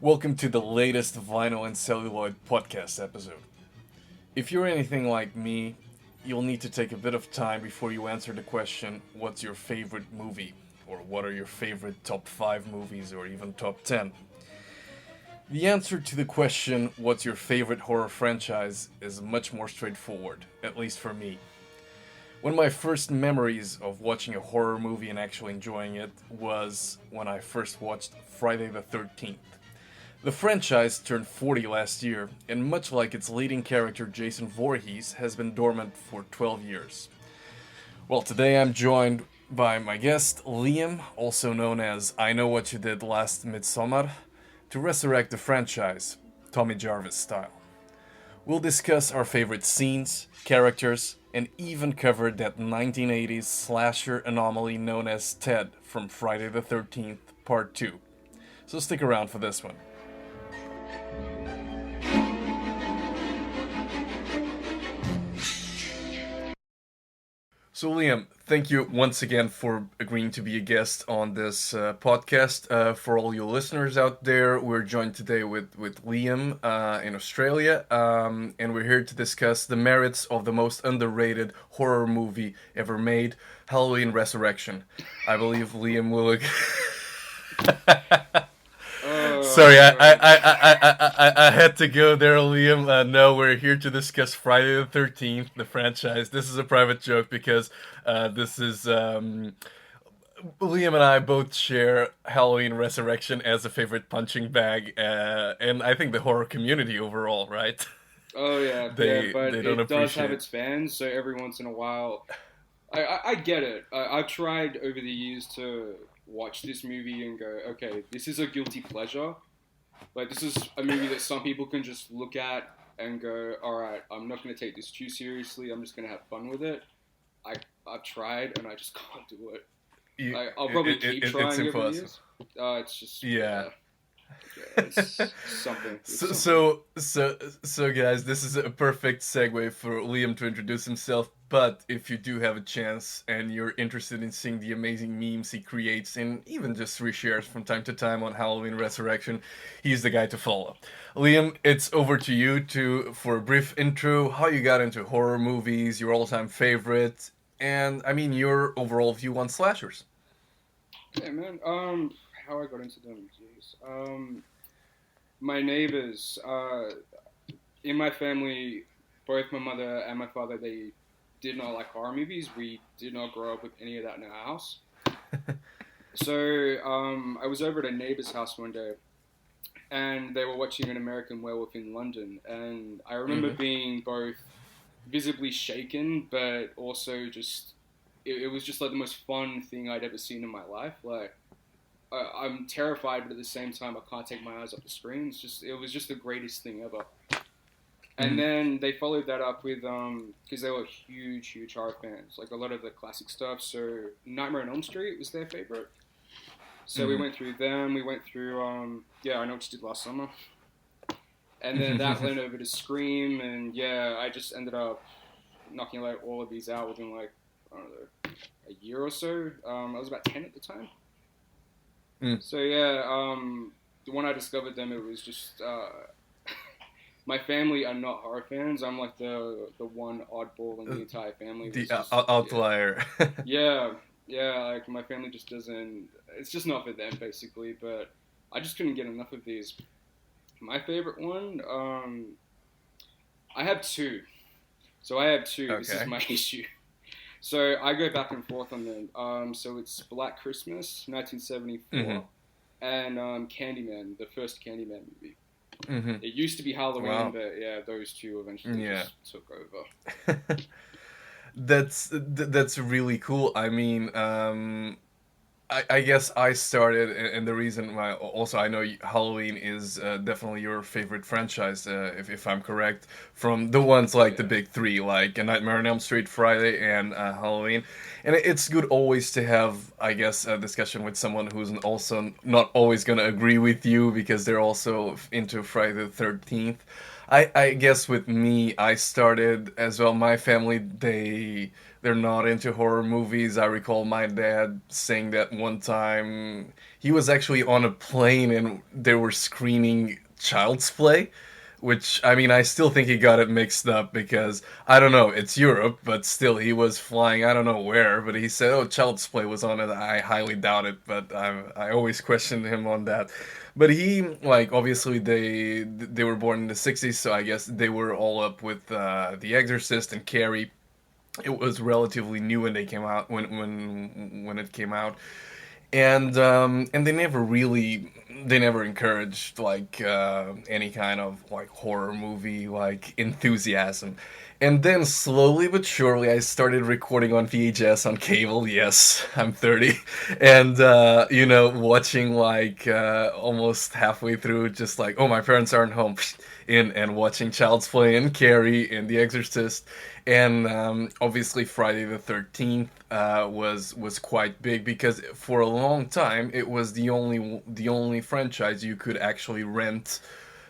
Welcome to the latest Vinyl and Celluloid podcast episode. If you're anything like me, you'll need to take a bit of time before you answer the question, what's your favorite movie? Or what are your favorite top 5 movies or even top 10? The answer to the question, what's your favorite horror franchise, is much more straightforward, at least for me. One of my first memories of watching a horror movie and actually enjoying it was when I first watched Friday the 13th. The franchise turned 40 last year, and much like its leading character Jason Voorhees, has been dormant for 12 years. Well, today I'm joined by my guest, Liam, also known as I Know What You Did Last Midsummer, to resurrect the franchise, Tommy Jarvis style. We'll discuss our favorite scenes, characters, and even cover that 1980s slasher anomaly known as Ted from Friday the 13th, Part 2. So stick around for this one. So, Liam, thank you once again for agreeing to be a guest on this podcast. For all you listeners out there, we're joined today with Liam in Australia, and we're here to discuss the merits of the most underrated horror movie ever made, Halloween Resurrection. I believe Liam will. Sorry, I had to go there, Liam. No, we're here to discuss Friday the 13th, the franchise. This is a private joke because this is. Liam and I both share Halloween Resurrection as a favorite punching bag, and I think the horror community overall, right? Oh yeah, yeah, they but they don't it does have appreciate. its fans. So every once in a while, I get it. I've tried over the years to watch this movie and go, okay, this is a guilty pleasure. Like this is a movie that some people can just look at and go, all right, I'm not going to take this too seriously. I'm just going to have fun with it. I I've tried and I just can't do it. You, I'll probably keep it's trying over the impossible. years. It's just Yeah. yeah, it's something. It's So, something. so, so, so, guys, this is a perfect segue for Liam to introduce himself. But if you do have a chance and you're interested in seeing the amazing memes he creates and even just reshares from time to time on Halloween Resurrection, he's the guy to follow. Liam, it's over to you to for a brief intro, how you got into horror movies, your all-time favorite, and I mean your overall view on slashers. Yeah, man. How I got into them? Jeez. My neighbors. In my family, both my mother and my father, they did not like horror movies. We did not grow up with any of that in our house. So I was over at a neighbor's house one day, and they were watching An American Werewolf in London, and I remember Mm-hmm. being both visibly shaken, but also just it was just like the most fun thing I'd ever seen in my life. Like I'm terrified, but at the same time, I can't take my eyes off the screen. It was just the greatest thing ever. And Mm-hmm. then they followed that up with because they were huge horror fans, like a lot of the classic stuff. So Nightmare on Elm Street was their favorite. So we Mm-hmm. went through them. We went through yeah, I Know What You Did Last Summer, and then that went over to Scream, and yeah, I just ended up knocking like all of these out within like I don't know a year or so. I was about 10 at the time. Mm. So yeah, when I discovered them, it was just my family are not horror fans. I'm like the one oddball in the entire family The that's just outlier. yeah yeah like my family just doesn't. It's just not for them basically. But I just couldn't get enough of these. My favorite one, I have two. So I have two. This is Okay. my issue. So I go back and forth on them. So it's Black Christmas, Mm-hmm. 1974, and Candyman, the first Candyman movie. Mm-hmm. It used to be Halloween, Wow. but yeah, those two eventually Yeah. just took over. That's really cool. I mean, I guess I started, and the reason why also I know Halloween is definitely your favorite franchise, if I'm correct, from the ones Oh like the yeah. big three, like A Nightmare on Elm Street, Friday, and Halloween. And it's good always to have, I guess, a discussion with someone who's also not always gonna agree with you because they're also into Friday the 13th. I guess with me, I started as well. My family, they're not into horror movies. I recall my dad saying that one time he was actually on a plane and they were screening Child's Play, which, I mean, I still think he got it mixed up because I don't know, it's Europe, but still he was flying, I don't know where, but he said, "Oh, Child's Play was on it." I highly doubt it, but I always questioned him on that. But he, like, obviously they were born in the '60s, so I guess they were all up with The Exorcist and Carrie. It was relatively new when they came out, when it came out, and they never encouraged like any kind of like horror movie like enthusiasm. And then slowly but surely I started recording on VHS on cable. Yes, I'm 30. And watching like almost halfway through, just like, oh, my parents aren't home, in and watching Child's Play and Carrie and The Exorcist. And obviously Friday the 13th was quite big because for a long time it was the only franchise you could actually rent.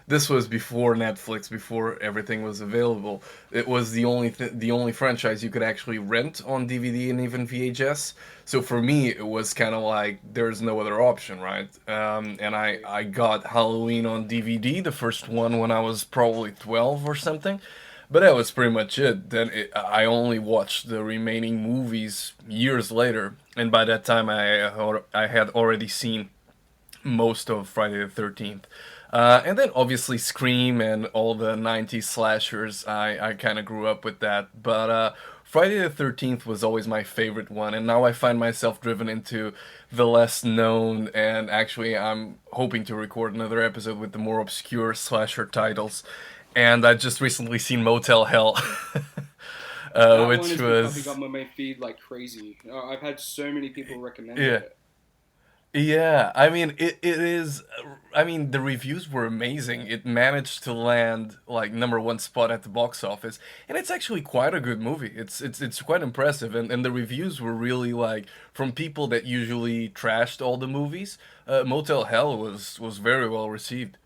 This was before Netflix, before everything was available. It was the only franchise you could actually rent on DVD and even VHS. So for me, it was kind of like there's no other option, right? And I got Halloween on DVD, the first one, when I was probably 12 or something. But that was pretty much it. I only watched the remaining movies years later, and by that time I had already seen most of Friday the 13th. And then obviously Scream and all the 90s slashers, I kind of grew up with that. But Friday the 13th was always my favorite one, and now I find myself driven into the less known, and actually I'm hoping to record another episode with the more obscure slasher titles. And I just recently seen Motel Hell, That one which has been popping was up on my feed like crazy. I've had so many people recommend yeah. it. Yeah, I mean it is. I mean the reviews were amazing. It managed to land like number one spot at the box office, and it's actually quite a good movie. It's quite impressive, and the reviews were really like from people that usually trashed all the movies. Motel Hell was very well received.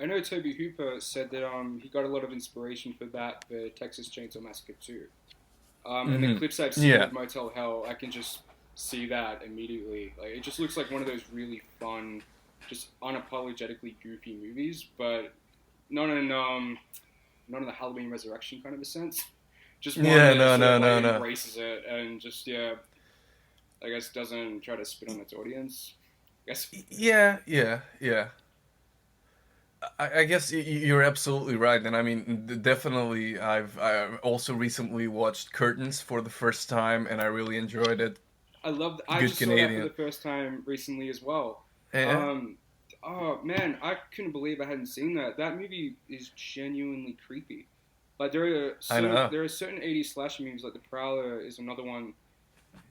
I know Toby Hooper said that he got a lot of inspiration for that for Texas Chainsaw Massacre 2. And the Hmm. clips I've seen Yeah, of Motel Hell, I can just see that immediately. Like it just looks like one of those really fun, just unapologetically goofy movies, but not in not in the Halloween Resurrection kind of a sense. Just one yeah, that no, sort no, of like no, no. embraces it and just I guess doesn't try to spit on its audience. I guess Yeah, yeah, yeah. I guess you're absolutely right, and I mean, definitely. I also recently watched Curtains for the first time, and I really enjoyed it. I love. I Good just saw that for the Canadian. first time recently as well. Yeah, Um, oh man, I couldn't believe I hadn't seen that. That movie is genuinely creepy. Like I know. there are certain '80s slasher movies like The Prowler is another one,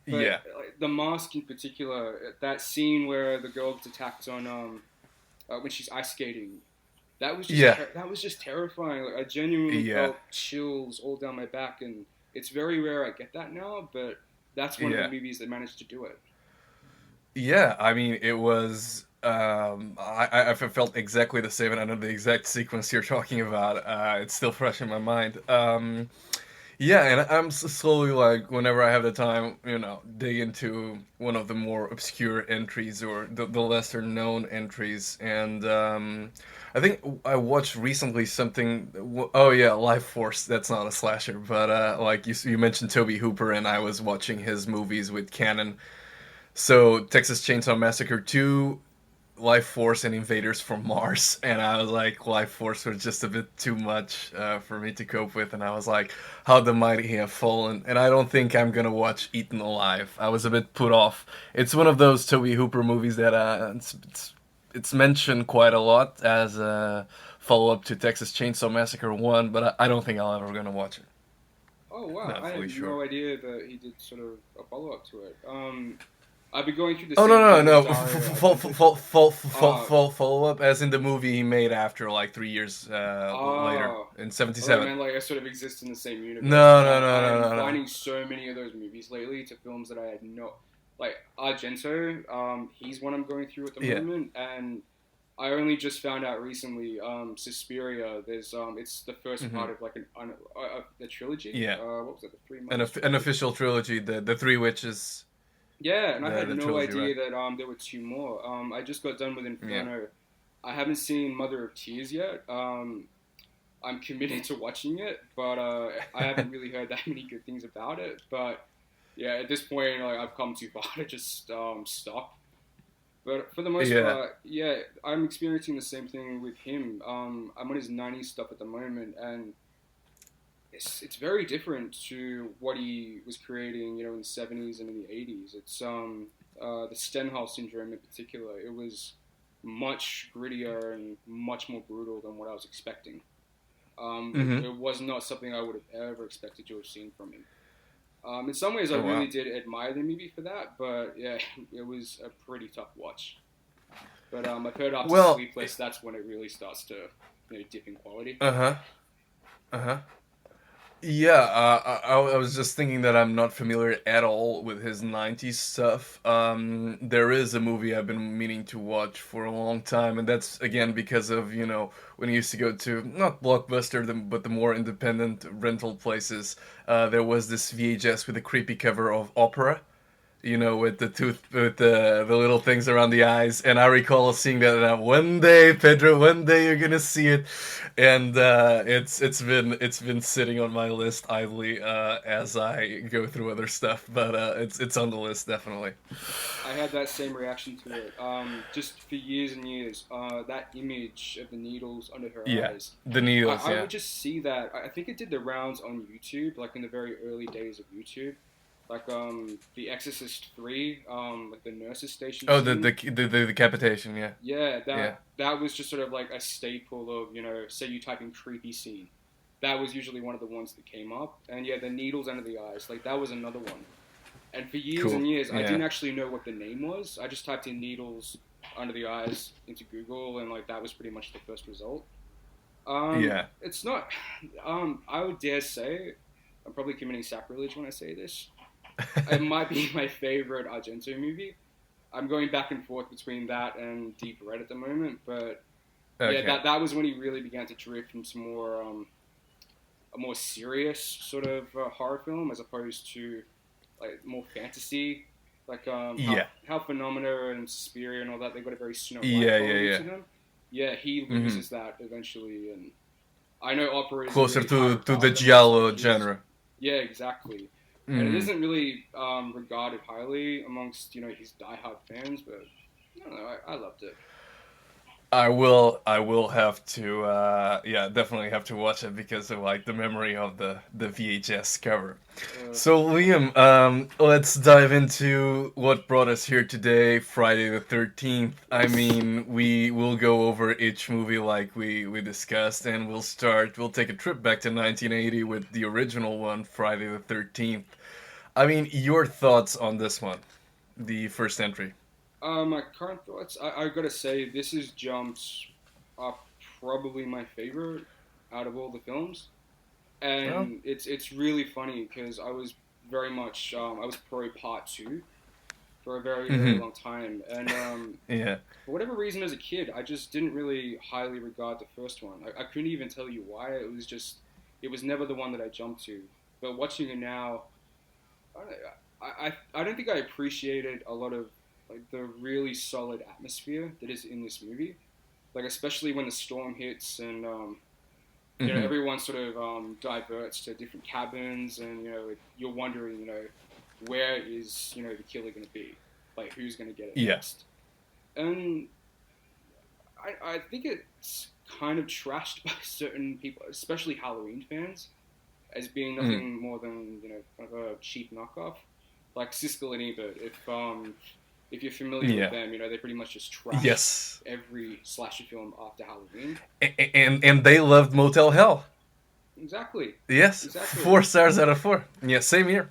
but Yeah, like, The Mask in particular, that scene where the girl gets attacked on when she's ice skating, yeah, that was just terrifying. Like I genuinely yeah, felt chills all down my back, and it's very rare I get that now, but that's one of the yeah, movies that managed to do it. yeah. I mean, it was. I felt exactly the same, and I know the exact sequence you're talking about. It's still fresh in my mind. Yeah, and I'm slowly like whenever I have the time, dig into one of the more obscure entries or the lesser known entries. And I think I watched recently something. Oh yeah, Life Force. That's not a slasher, but like you mentioned Toby Hooper, and I was watching his movies with Canon. So Texas Chainsaw Massacre 2, Life Force, and Invaders from Mars, and I was like, Life Force was just a bit too much for me to cope with, and I was like, how the mighty have fallen, and I don't think I'm gonna watch Eaten Alive. I was a bit put off. It's one of those Toby Hooper movies that it's mentioned quite a lot as a follow up to Texas Chainsaw Massacre 1, but I don't think I'll ever gonna watch it. Oh wow, Not I fully had sure. no idea that he did sort of a follow up to it. I've been going through the Oh no same no thing with no! Dario Argento. Uh, Follow up as in the movie he made after like 3 years later oh, in I thought you '77. meant like I sort of exist in the same universe No because no no no I'm no no. finding so many of those movies lately to films that I had no like Argento. He's one I'm going through at the Yeah moment, and I only just found out recently. Suspiria. There's it's the first Hmm. part of like the trilogy. Yeah, What was it? The Three Mothers an trilogy. official trilogy, the Three Witches, Yeah, and I had the no trilogy, right? idea that there were two more. I just got done with Yeah. Inferno. I haven't seen Mother of Tears yet. I'm committed to watching it, but I haven't really heard that many good things about it. But yeah, at this point, like I've come too far to just stop. But for the most Yeah. part, yeah, I'm experiencing the same thing with him. I'm on his '90s stuff at the moment, and it's very different to what he was creating, in the '70s and in the '80s. It's the Stenhal syndrome in particular. It was much grittier and much more brutal than what I was expecting. Hmm. It was not something I would have ever expected to have seen from him. In some ways, I Oh really wow. did admire the movie for that, but yeah, it was a pretty tough watch. But I've heard after Well. Sleepless, that's when it really starts to, dip in quality. Uh huh. Uh huh. Yeah, I was just thinking that I'm not familiar at all with his 90s stuff. There is a movie I've been meaning to watch for a long time, and that's again because of, when I used to go to, not Blockbuster, but the more independent rental places, there was this VHS with a creepy cover of Opera, with the tooth, with the little things around the eyes. And I recall seeing that. One day, Pedro, one day you're gonna see it, and it's been sitting on my list idly as I go through other stuff. But it's on the list definitely. I had that same reaction to it. Just for years and years, that image of the needles under her Yeah, eyes, the I, needles. I Yeah. would just see that. I think it did the rounds on YouTube, like in the very early days of YouTube. Like The Exorcist 3, like the nurses station Oh, the scene. the the decapitation. Yeah. Yeah, Yeah. that was just sort of like a staple of, say you type in creepy scene. That was usually one of the ones that came up. And yeah, the needles under the eyes, like that was another one. And for years Cool. and years, I Yeah. didn't actually know what the name was. I just typed in needles under the eyes into Google, and like that was pretty much the first result. Yeah. It's not. I would dare say, I'm probably committing sacrilege when I say this. It might be my favorite Argento movie. I'm going back and forth between that and Deep Red at the moment, but yeah, Okay. that was when he really began to drift into more a more serious sort of horror film as opposed to like more fantasy, like Yeah. how Phenomena and Suspiria and all that, they've got a very Snow White Yeah. Yeah. quality Yeah. to them. Yeah, he Hmm. loses that eventually, and I know Opera is a Closer really high to the regard amongst like giallo his. genre. Yeah, exactly. And it Hmm. isn't really regarded highly amongst his diehard fans, but I don't know. I loved it. I will have to yeah, definitely have to watch it because of like the memory of the VHS cover. Uh, So Liam, let's dive into what brought us here today, Friday the 13th. I mean, we will go over each movie like we discussed, and we'll take a trip back to 1980 with the original one, Friday the 13th. I mean, your thoughts on this one, the first entry? my current thoughts. I gotta say, this has jumped up probably my favorite out of all the films, Well, and it's really funny because I was very much I was pro part two for a very very mm-hmm. long time, and Yeah, for whatever reason as a kid, I just didn't really highly regard the first one. I couldn't even tell you why. It was never the one that I jumped to. But watching it now, I don't think I appreciated a lot of like the really solid atmosphere that is in this movie. Like especially when the storm hits and mm-hmm. everyone sort of diverts to different cabins, and you're wondering where is the killer going to be, like who's going to get it Yeah, next. And I think it's kind of trashed by certain people, especially Halloween fans, as being mm-hmm. nothing more than kind of a cheap knockoff. Like Siskel and Ebert, if you're familiar with Yeah. them, they pretty much just trash Yes. every slasher film after Halloween. And they loved Motel Hell. Exactly, Yes, exactly. 4 stars out of 4. Yeah, same here.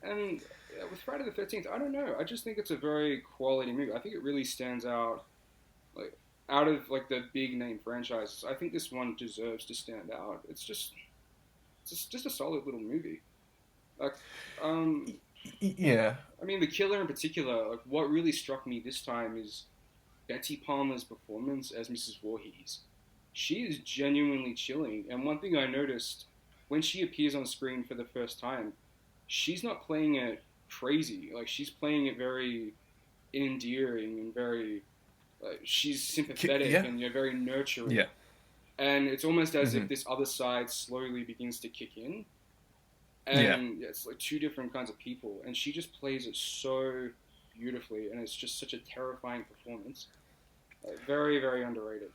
And with Friday the 13th, I don't know. I just think it's a very quality movie. I think it really stands out, like out of like the big name franchises. I think this one deserves to stand out. It's just a solid little movie. Like, um, Yeah. I mean, the killer in particular. Like, what really struck me this time is Betsy Palmer's performance as Mrs. Voorhees. She is genuinely chilling. And one thing I noticed when she appears on screen for the first time, she's not playing it crazy. Like she's playing it very endearing and very. She's sympathetic Yeah. and very nurturing. Yeah. And it's almost as Hmm. if this other side slowly begins to kick in. Yeah. And it's like two different kinds of people, and she just plays it so beautifully, and it's just such a terrifying performance. Very, very underrated.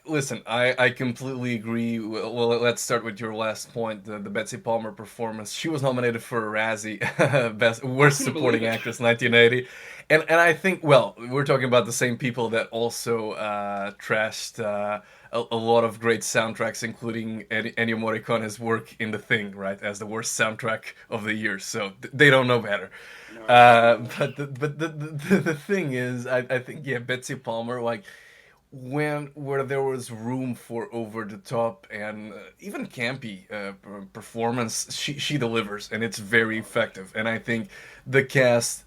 Listen. I completely agree. Well, let's start with your last point. The Betsy Palmer performance. She was nominated for a Razzie, best I worst couldn't believe supporting it. actress, 1980, and I think we're talking about the same people that also trashed a lot of great soundtracks, including Ennio Morricone's work in The Thing, right, as the worst soundtrack of the year. So they don't know better. No, definitely not. But the thing is, I think yeah, Betsy Palmer like when where there was room for over the top and even campy performance, she delivers and it's very effective. And I think the cast,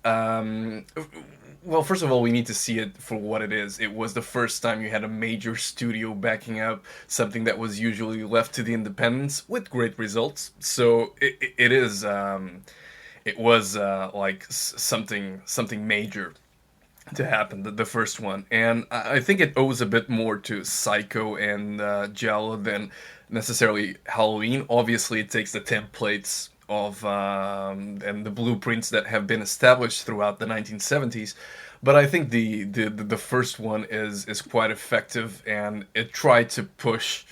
well, first of all, we need to see it for what it is. It was the first time you had a major studio backing up something that was usually left to the independents with great results. So it is. It was like something major to happen, the first one. And I think it owes a bit more to Psycho and Giallo than necessarily Halloween. Obviously, it takes the templates of and the blueprints that have been established throughout the 1970s. But I think the first one is quite effective, and it tried to push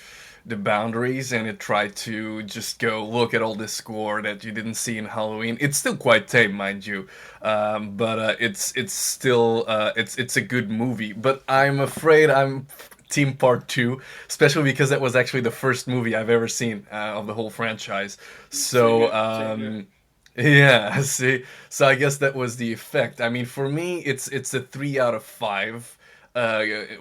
the boundaries and it tried to just go look at all this score that you didn't see in Halloween. It's still quite tame, mind you, but it's still it's a good movie. But I'm afraid I'm Team Part Two, especially because that was actually the first movie I've ever seen of the whole franchise. Same So here. Same here. yeah, see, so I guess that was the effect. I mean, for me, it's a 3 out of 5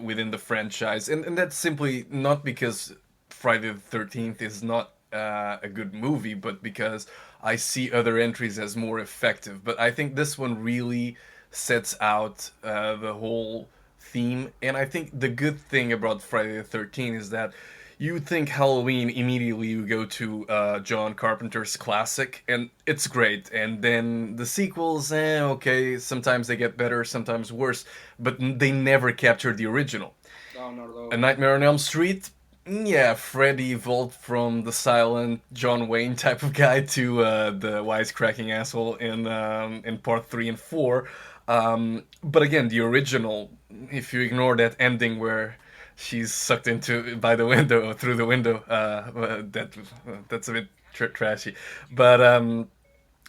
within the franchise, and that's simply not because Friday the 13th is not a good movie, but because I see other entries as more effective. But I think this one really sets out the whole theme, and I think the good thing about Friday the 13th is that you think Halloween, immediately you go to John Carpenter's classic, and it's great. And then the sequels, okay, sometimes they get better, sometimes worse, but they never capture the original. Oh, not at A all. Nightmare on Elm Street, yeah, Freddy evolved from the silent John Wayne type of guy to the wisecracking asshole in part 3 and 4. But again, the original, if you ignore that ending where she's sucked into by the window or through the window, that's a bit trashy. But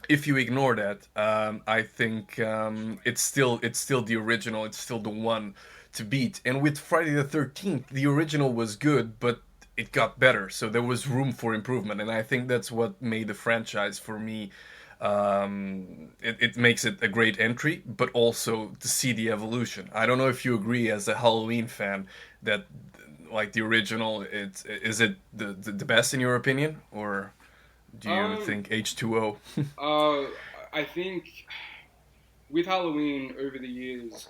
if you ignore that, I think it's still the original. It's still the one to beat. And with Friday the 13th, the original was good, but it got better. So there was room for improvement, and I think that's what made the franchise for me. It makes it a great entry, but also to see the evolution. I don't know if you agree as a Halloween fan that like the original, is it the best in your opinion, or do you Um, think H2O? uh, I think with Halloween over the years,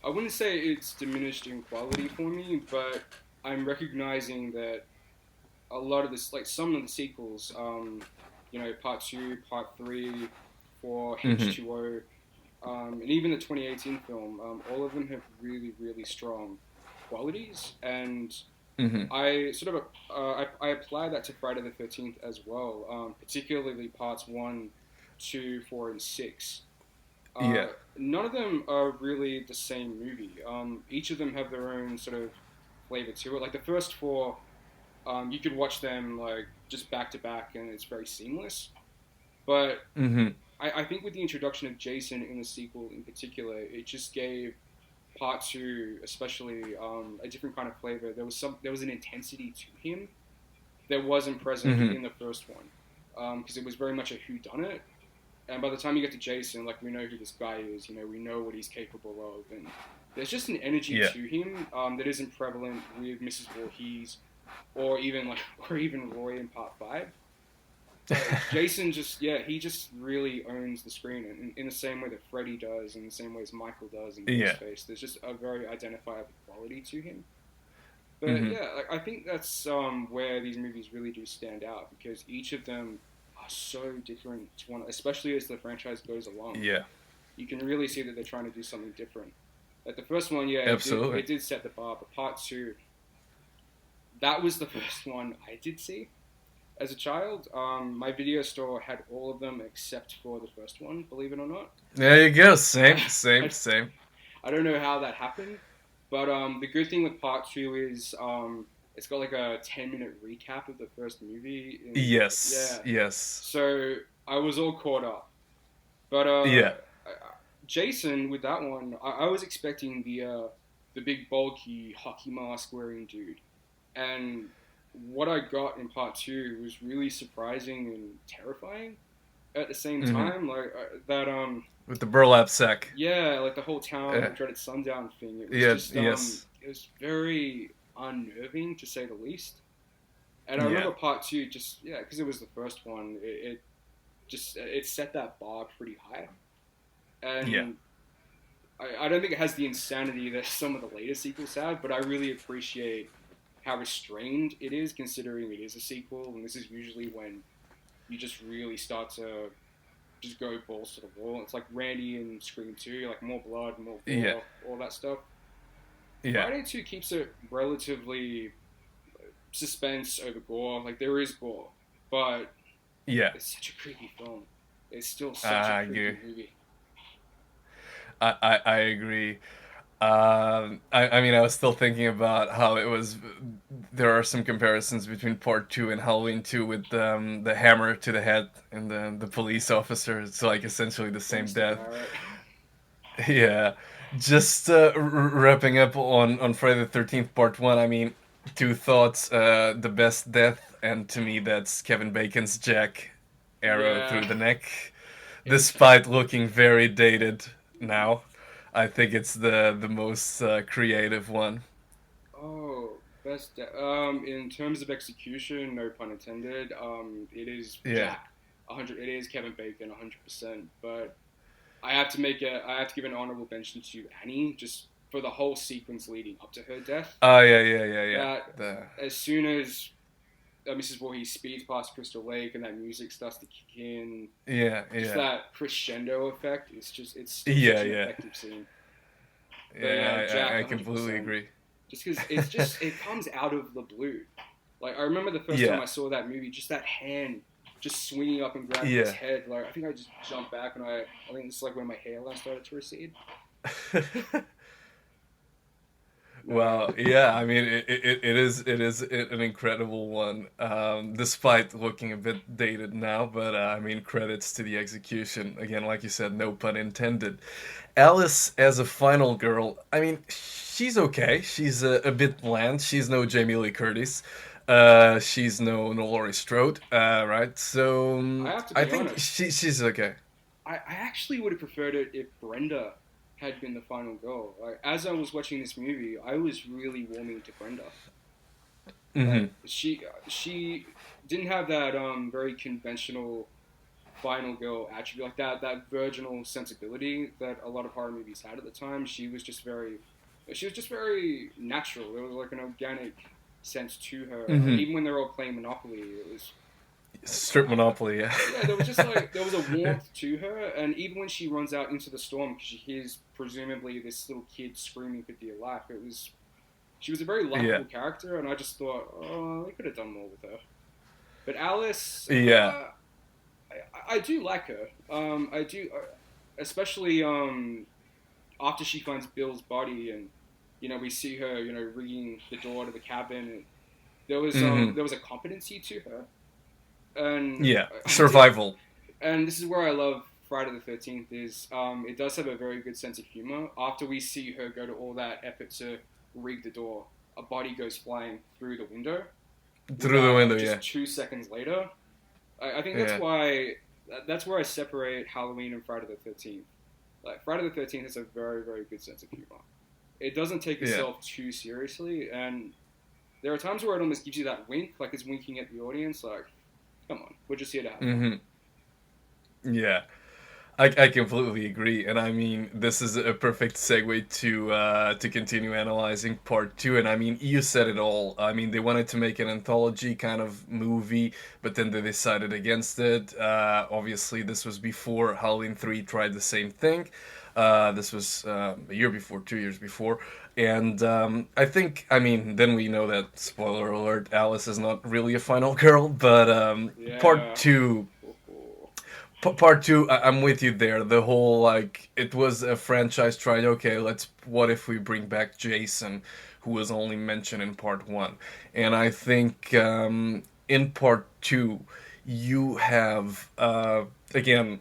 I wouldn't say it's diminished in quality for me, but I'm recognizing that a lot of this, like some of the sequels, part two, part three, for Hmm. H2O, and even the 2018 film, all of them have really, really strong qualities, and Hmm. I sort of I apply that to Friday the 13th as well, particularly parts one, two, four, and six. Yeah. None of them are really the same movie. Each of them have their own sort of flavor to it. Like the first four, you could watch them like just back to back, and it's very seamless. But Hmm. I think with the introduction of Jason in the sequel in particular, it just gave part two, especially, a different kind of flavor. There was an intensity to him that wasn't present Hmm. in the first one, because it was very much a who done it. And by the time you get to Jason, like we know who this guy is, we know what he's capable of, and there's just an energy Yeah. to him that isn't prevalent with Mrs. Voorhees, or even like or even Roy in part five. Jason he just really owns the screen in the same way that Freddy does, in the same way as Michael does in Ghostface. There's just a very identifiable quality to him. But I think that's where these movies really do stand out, because each of them are so different to one, especially as the franchise goes along. Yeah. You can really see that they're trying to do something different. Like the first one, Absolutely. it did set the bar, but part two, that was the first one I did see as a child. My video store had all of them except for the first one, believe it or not. There you go. Same. I don't know how that happened, but the good thing with part two is it's got like a 10-minute recap of the first movie. Yes. So I was all caught up. But Jason, with that one, I was expecting the big bulky hockey mask wearing dude, and what I got in part two was really surprising and terrifying at the same time. Like that with the burlap sack. Yeah, like the whole town dreaded sundown thing. It was it was very unnerving, to say the least. And I remember part two, because it was the first one, it set that bar pretty high. And I don't think it has the insanity that some of the later sequels have, but I really appreciate how restrained it is, considering it is a sequel, and this is usually when you just really start to just go balls to the wall. It's like Randy in Scream 2, like more blood, more gore, all that stuff. Friday 2 keeps it relatively suspense over gore. Like, there is gore, but it's such a creepy film. It's still such a creepy movie. I agree. I mean, I was still thinking about how it was. There are some comparisons between Part 2 and Halloween 2 with the hammer to the head and the police officer. It's like essentially the same death. Yeah. Just wrapping up on Friday the 13th Part 1, I mean, two thoughts. The best death, and to me that's Kevin Bacon's Jack arrow through the neck. Despite looking very dated now, I think it's the most creative one. Oh, best in terms of execution, no pun intended, it is Jack. 100. It is Kevin Bacon, 100%. But I have to give an honorable mention to Annie, just for the whole sequence leading up to her death. Oh yeah. As soon as Mrs. Voorhees speeds past Crystal Lake and that music starts to kick in, that crescendo effect. It's such an effective scene. But, I completely agree. Just because it comes out of the blue. Like, I remember the first time I saw that movie, just that hand just swinging up and grabbing his head. Like, I think I just jumped back, and I think it's like when my hairline started to recede. Well, yeah, I mean, it is an incredible one, despite looking a bit dated now, but I mean, credits to the execution. Again, like you said, no pun intended. Alice as a final girl, I mean, she's okay. She's a bit bland. She's no Jamie Lee Curtis. She's no Laurie Strode, right? So I think she's okay. I actually would have preferred it if Brenda had been the final girl. Like, as I was watching this movie, I was really warming to Brenda. She didn't have that very conventional final girl attribute, like that virginal sensibility that a lot of horror movies had at the time. She was just very natural. There was like an organic sense to her. Even when they were all playing Monopoly, it was strip Monopoly, yeah. There was just like there was a warmth to her, and even when she runs out into the storm, because she hears presumably this little kid screaming for dear life, she was a very likable character, and I just thought, oh, they could have done more with her. But Alice, I do like her. I do, especially after she finds Bill's body, and we see her, rigging the door to the cabin. And there was a competency to her. And survival. And this is where I love Friday the 13th is it does have a very good sense of humor. After we see her go to all that effort to rig the door, a body goes flying through the window. Just 2 seconds later. I think that's where I separate Halloween and Friday the 13th. Like, Friday the 13th has a very, very good sense of humor. It doesn't take itself too seriously, and there are times where it almost gives you that wink, like it's winking at the audience, like, Come on, we're just here to have Mm-hmm. fun. Yeah. I completely agree, and I mean this is a perfect segue to continue analyzing part two. And I mean you said it all. I mean they wanted to make an anthology kind of movie, but then they decided against it. Obviously, this was before Halloween 3 tried the same thing. This was a year before, 2 years before, and I think I mean then we know that spoiler alert, Alice is not really a final girl, but part Yeah. two part two, I'm with you there. The whole like it was a franchise tried. Okay, let's. What if we bring back Jason, who was only mentioned in part one? And I think in part two, you have again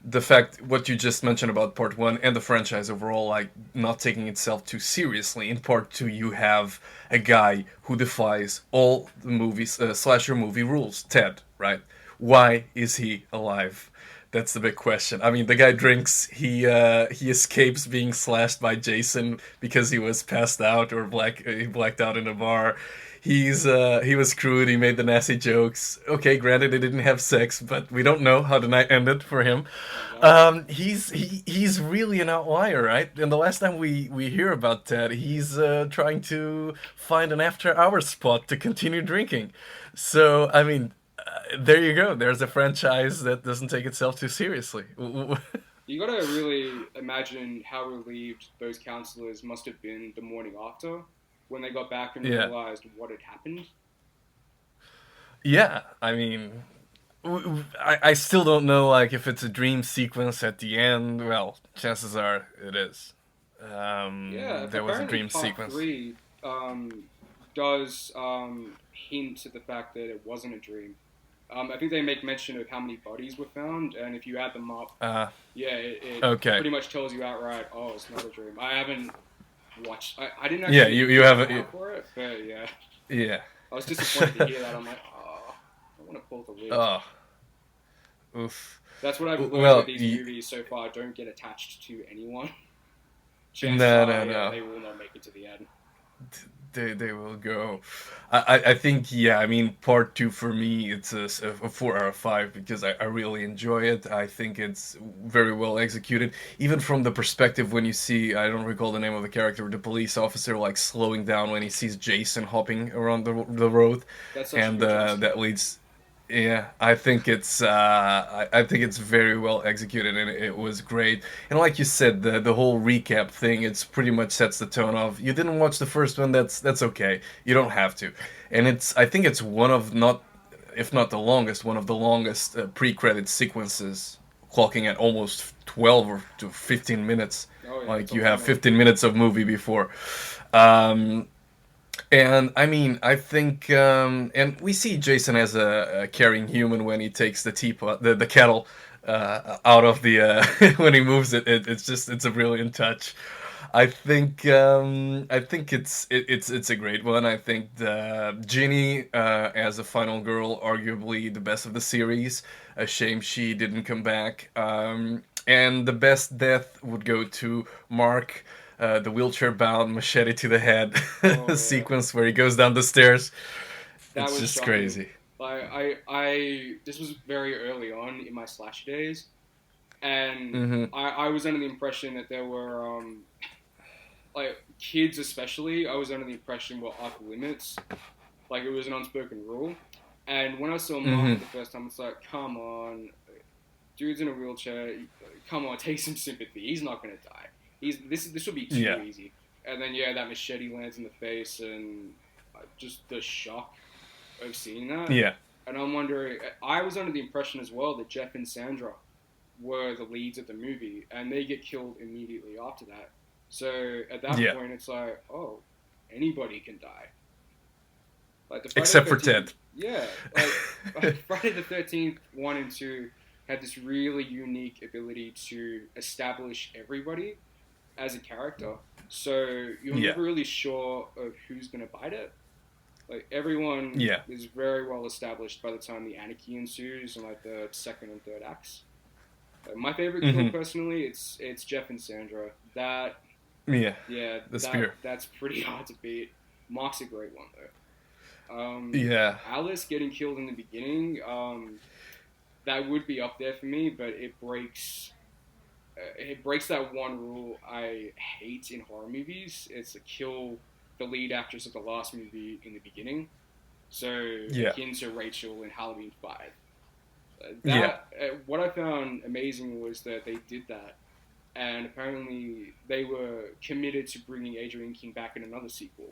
the fact what you just mentioned about part one and the franchise overall, like not taking itself too seriously. In part two, you have a guy who defies all the movies slasher movie rules. Ted, right? Why is he alive? That's the big question. I mean, the guy drinks. He escapes being slashed by Jason because he was passed out or he blacked out in a bar. He was crude. He made the nasty jokes. Okay, granted, they didn't have sex, but we don't know how the night ended for him. Exactly. He's really an outlier, right? And the last time we hear about Ted, he's trying to find an after hours spot to continue drinking. So I mean, there you go. There's a franchise that doesn't take itself too seriously. You gotta really imagine how relieved those counselors must have been the morning after when they got back and Yeah, realized what had happened. yeah. I mean, I still don't know like if it's a dream sequence at the end. Well, chances are it is. Yeah, There was a apparently dream part sequence. three does hint at the fact that it wasn't a dream. I think they make mention of how many bodies were found, and if you add them up, Uh, yeah, it okay. pretty much tells you outright, oh, it's not a dream. I haven't watched. I didn't Yeah, actually you keep have an eye a out for it, but yeah, yeah. I was disappointed to hear that. I'm like, oh, I want to pull the lid. Oh, oof. That's what I've learned with Well, these movies so far. Don't get attached to anyone. Chances no, are, no, yeah, no. they will not make it to the end. They will go. I think yeah. I mean, part two for me, it's a 4 out of 5 because I really enjoy it. I think it's very well executed, even from the perspective when you see I don't recall the name of the character, the police officer like slowing down when he sees Jason hopping around the road, That's such a and good jump that scare. leads. Yeah, I think I think it's very well executed and it was great. And like you said, the whole recap thing, it's pretty much sets the tone of you didn't watch the first one, that's okay. You don't have to. And it's I think it's one of not if not the longest, one of the longest pre-credit sequences, clocking at almost 12 or to 15 minutes. Oh yeah, it's Like a you have long one. 15 minutes of movie before. Um, and I mean, I think, and we see Jason as a caring human when he takes the teapot, the kettle, out of the when he moves it. It's just it's a brilliant touch. I think it's a great one. I think the Ginny as a final girl, arguably the best of the series. A shame she didn't come back. And the best death would go to Mark, the wheelchair bound machete to the head Oh yeah, sequence where he goes down the stairs. that It's was just shocking. crazy. Like this was very early on in my slash days, and Hmm. I was under the impression that there were like kids especially. I was under the impression were off limits. Like it was an unspoken rule. And when I saw Mark Hmm. for the first time, it's like, come on, dude's in a wheelchair. Come on, take some sympathy. He's not gonna die. This will be too Yeah. easy. And then yeah, that machete lands in the face, and just the shock of seeing that. Yeah. And I'm wondering, I was under the impression as well that Jeff and Sandra were the leads of the movie, and they get killed immediately after that. So at that Yeah. point, it's like, oh, anybody can die. Like the Friday the Except for 13th, Ted. yeah, like Friday the 13th 1 and 2 had this really unique ability to establish everybody as a character. So you're Yeah. never really sure of who's gonna bite it. Like everyone Yeah. is very well established by the time the anarchy ensues and like the second and third acts. My favorite kill Hmm. personally, it's Jeff and Sandra. Yeah. Yeah, The spear. that's pretty hard to beat. Mark's a great one though. Yeah. Alice getting killed in the beginning, that would be up there for me, but it breaks that one rule I hate in horror movies. It's to kill the lead actress of the last movie in the beginning. So Yeah. akin to Rachel in Halloween 5. Yeah. What I found amazing was that they did that, and apparently they were committed to bringing Adrienne King back in another sequel,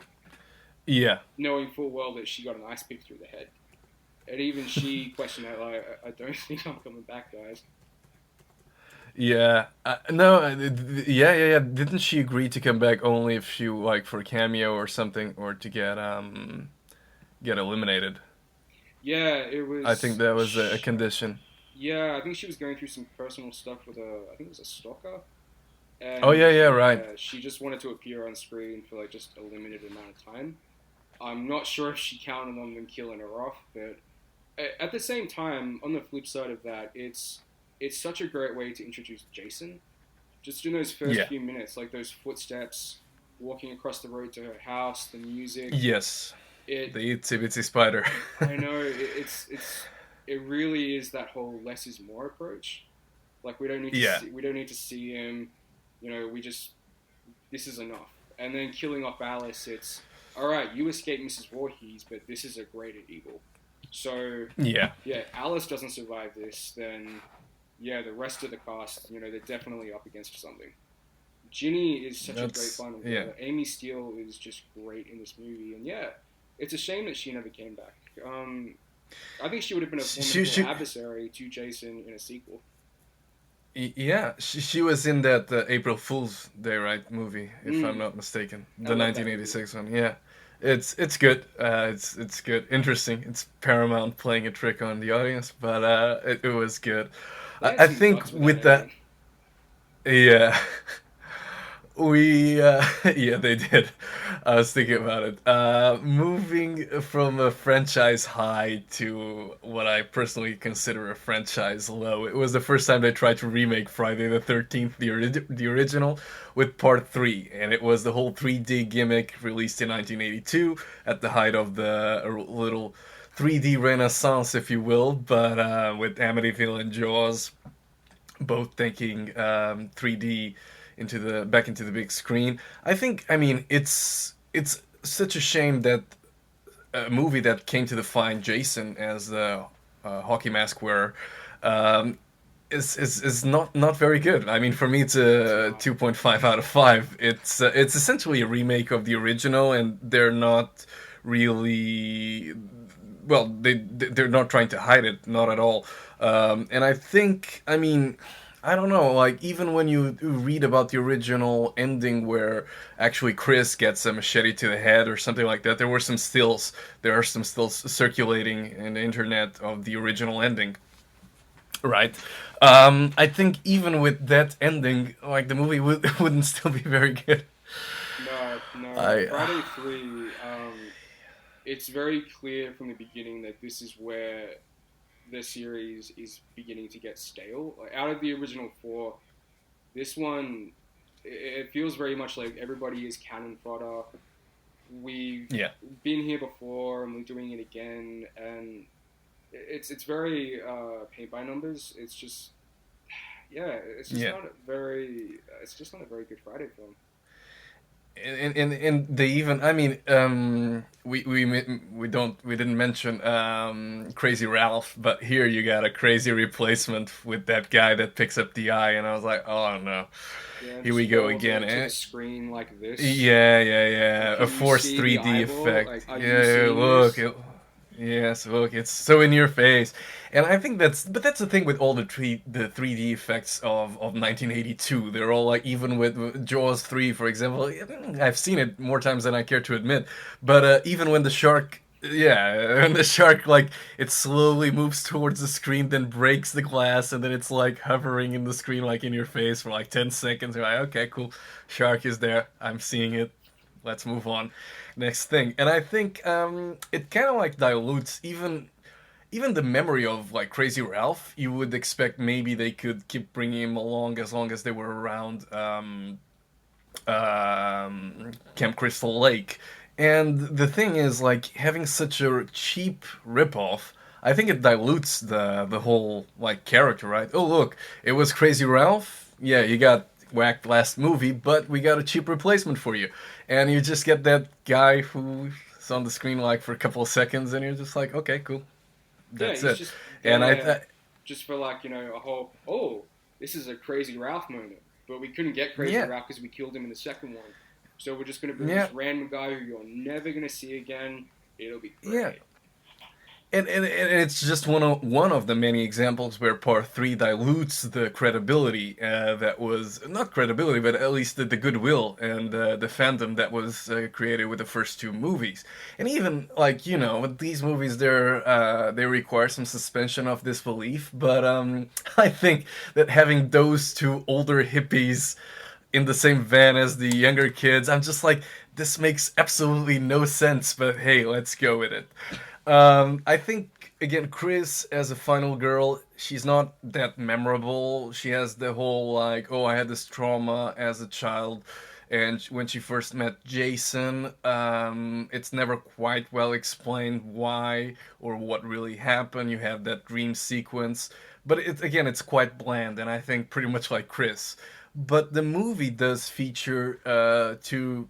Yeah. knowing full well that she got an ice pick through the head. And even she questioned it, like, I don't think I'm coming back, guys. Yeah. No. Yeah. Yeah. Yeah. Didn't she agree to come back only if she like for a cameo or something, or to get eliminated? Yeah, it I think was. that was a condition. Yeah, I think she was going through some personal stuff with I think it was a stalker, Oh and yeah. Yeah. Right. yeah, she just wanted to appear on screen for like just a limited amount of time. I'm not sure if she counted on them killing her off, but at the same time, on the flip side of that, it's such a great way to introduce Jason. Just in those first Yeah. few minutes, like those footsteps walking across the road to her house, the music. Yes. It The itsy bitsy spider. I know it really is that whole less is more approach. Like Yeah. we don't need to see him. You know, we just this is enough. And then killing off Alice, it's all right. You escaped Mrs. Voorhees, but this is a greater evil. So Yeah. yeah, Alice doesn't survive this, then yeah, the rest of the cast, you know, they're definitely up against something. Ginny is such a great That's final yeah. girl. Amy Steele is just great in this movie, and yeah, it's a shame that she never came back. I think she would have been a She formidable adversary to Jason in a sequel. Yeah, she was in that April Fool's Day, right, movie, if I'm Mm, not mistaken, I the love that movie. 1986 one. Yeah, it's good. It's good, interesting. It's Paramount playing a trick on the audience, but it was good. They had I some think guts with that with that, ending. yeah, we yeah, they did. I was thinking about it. Moving from a franchise high to what I personally consider a franchise low. It was the first time they tried to remake Friday the 13th, the original, with part 3, and it was the whole 3D gimmick released in 1982 at the height of the little 3D renaissance, if you will, but with Amityville and Jaws both taking 3D into the back into the big screen. I think I mean it's such a shame that a movie that came to define Jason as the hockey mask wearer um, is not very good. I mean, for me, it's It's a not. 2.5 out of 5. It's essentially a remake of the original, and they're not really well. They're not trying to hide it, not at all. And I think, I mean, I don't know. Like even when you read about the original ending, where actually Chris gets a machete to the head or something like that, there were some stills. There are some stills circulating in the internet of the original ending. Right. I think even with that ending, like the movie wouldn't still be very good. No, no. I Friday 3, it's very clear from the beginning that this is where the series is beginning to get stale. Like, out of the original 4, this one, it feels very much like everybody is cannon fodder. We've yeah. been here before and we're doing it again, and it's very paint by numbers. It's just yeah, Yeah. it's just not a very good Friday film. And they even I mean we didn't mention Crazy Ralph, but here you got a crazy replacement with that guy that picks up the eye, and I was like, oh no, Yeah, and here just we go folds again. it to the screen like this. Yeah, yeah, yeah, Like, a can you forced see the 3D eyeball? effect. Like, are you Yeah, seeing look, this? yes, look, it's so in your face. And I think that's the thing with all the 3D effects of 1982. They're all like, even with Jaws 3, for example. I've seen it more times than I care to admit. But even when the shark, yeah, when the shark like it slowly moves towards the screen, then breaks the glass, and then it's like hovering in the screen, like in your face for like 10 seconds. You're like, okay, cool, shark is there. I'm seeing it. Let's move on. Next thing. And I think it kind of like dilutes even the memory of like Crazy Ralph. You would expect maybe they could keep bringing him along as long as they were around Camp Crystal Lake. And the thing is, like, having such a cheap ripoff, I think it dilutes the whole like character, right? Oh look, it was Crazy Ralph. Yeah, you got whacked last movie, but we got a cheap replacement for you, and you just get that guy who's on the screen like for a couple of seconds, and you're just like, okay, cool, Yeah, that's he's it. just And there just for like a whole this is a Crazy Ralph moment, but we couldn't get Crazy yeah, Ralph because we killed him in the second one. So we're just gonna bring yeah, this random guy who you're never gonna see again. It'll be yeah. great. And it's just one of the many examples where Part 3 dilutes the credibility that was not credibility, but at least the goodwill and the fandom that was created with the first two movies. And even like with these movies, they require some suspension of disbelief. But I think that having those two older hippies in the same van as the younger kids, I'm just like, this makes absolutely no sense. But hey, let's go with it. I think again, Chris as a final girl, she's not that memorable. She has the whole like, oh, I had this trauma as a child, and when she first met Jason, it's never quite well explained why or what really happened. You have that dream sequence, but it's quite bland, and I think pretty much like Chris. But the movie does feature two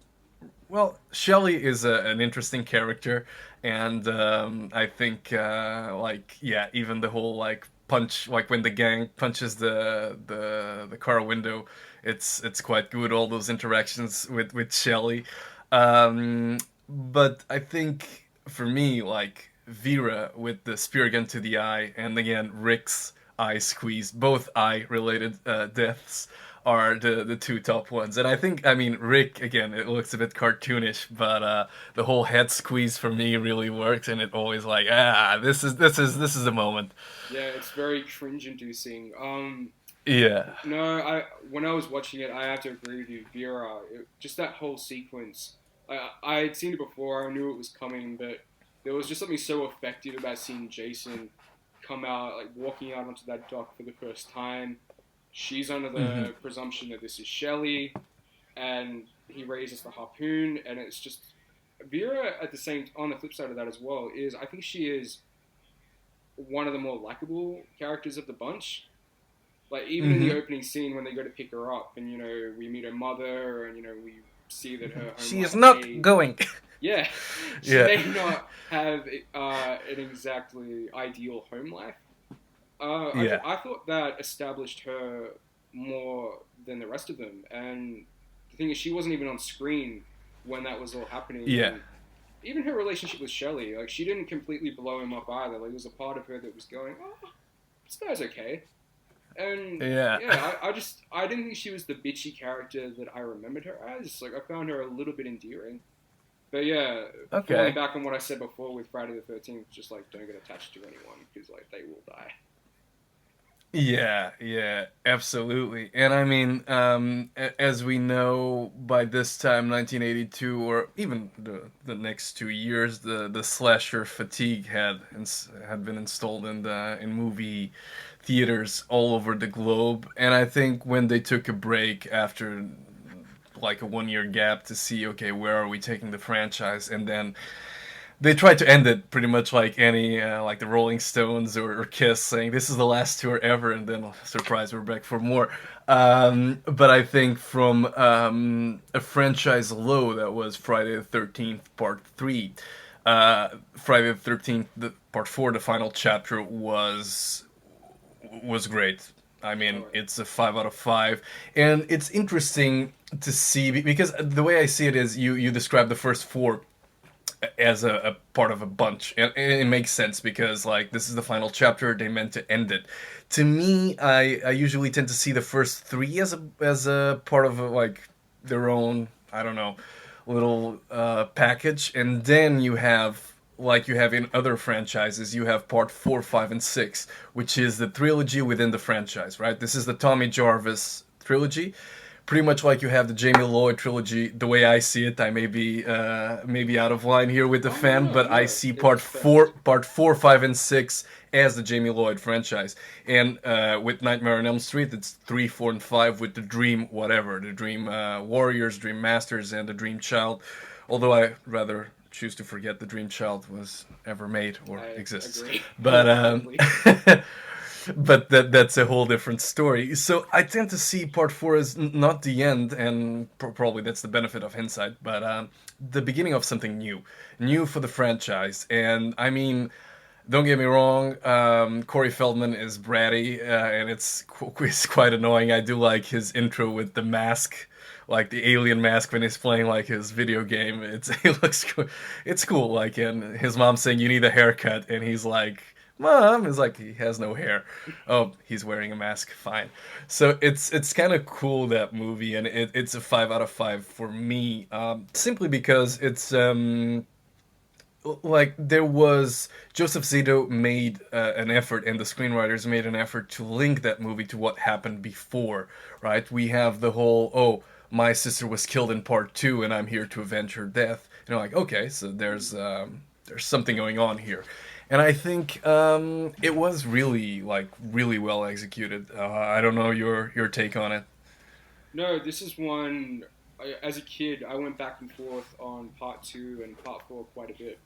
well, Shelley is an interesting character, and I think like yeah, even the whole like punch, like when the gang punches the car window, it's quite good. All those interactions with Shelley, but I think for me like Vera with the spear gun to the eye, and again Rick's eye squeeze, both eye related deaths are the two top ones. And I think, I mean, Rick, again, it looks a bit cartoonish, but the whole head squeeze for me really works, and it always like, this is the moment. Yeah, it's very cringe-inducing. Yeah. No, when I was watching it, I have to agree with you, Vera. Just that whole sequence. I had seen it before. I knew it was coming, but there was just something so effective about seeing Jason come out, like walking out onto that dock for the first time. She's under the presumption that this is Shelley, and he raises the harpoon, and it's just Vera. At the same, on the flip side of that as well, is I think she is one of the more likable characters of the bunch. Like even in the opening scene when they go to pick her up, and we meet her mother, and we see that her home She is life not going. yeah, she Yeah. may not have an exactly ideal home life. Yeah. I thought that established her more than the rest of them, and the thing is, she wasn't even on screen when that was all happening. Yeah. And even her relationship with Shelley, like she didn't completely blow him up either. Like there was a part of her that was going, "Oh, this guy's okay." And Yeah. I didn't think she was the bitchy character that I remembered her as. Like I found her a little bit endearing. But yeah, Okay. falling back on what I said before with Friday the 13th, just like don't get attached to anyone because like they will die. Yeah, absolutely. And I mean, as we know, by this time, 1982, or even the next 2 years, the slasher fatigue had been installed in movie theaters all over the globe. And I think when they took a break after like a 1 year gap to see, okay, where are we taking the franchise, and then they tried to end it pretty much like any like the Rolling Stones or Kiss, saying this is the last tour ever, and then surprise, we're back for more. But I think from a franchise low that was Friday the 13th Part 3, Friday the 13th Part 4, the final chapter was great. I mean, it's a 5 out of 5, and it's interesting to see because the way I see it is you describe the first four as a part of a bunch, and it makes sense because like this is the final chapter, they meant to end it. To me, I usually tend to see the first three as a part of like their own, I don't know, little package, and then you have, like you have in other franchises, you have part 4, 5, and 6, which is the trilogy within the franchise, right? This is the Tommy Jarvis trilogy, pretty much like you have the Jamie Lloyd trilogy. The way I see it, I may be out of line here with the fan, but I see part four, 5, and 6 as the Jamie Lloyd franchise. And with Nightmare on Elm Street, it's 3, 4, and 5 with the Dream whatever, the Dream Warriors, Dream Masters, and the Dream Child. Although I rather choose to forget the Dream Child was ever made or I exists. agree. But Wholeheartedly. but that's a whole different story. So I tend to see part four as not the end, and probably that's the benefit of hindsight, but the beginning of something new for the franchise. And I mean, don't get me wrong, Corey Feldman is bratty, and it's quite annoying. I do like his intro with the mask, like the alien mask when he's playing like his video game. It looks cool. It's cool. Like, and his mom saying you need a haircut, and he's like, Mom is like he has no hair. Oh, he's wearing a mask. Fine. So it's kind of cool, that movie, and it's a 5 out of 5 for me. Simply because it's like there was Joseph Zito made an effort, and the screenwriters made an effort to link that movie to what happened before, right? We have the whole, oh, my sister was killed in part two, and I'm here to avenge her death. You know, like, okay, so there's something going on here, and I think it was really well executed. I don't know your take on it. No, this is one. As a kid, I went back and forth on part two and part four quite a bit.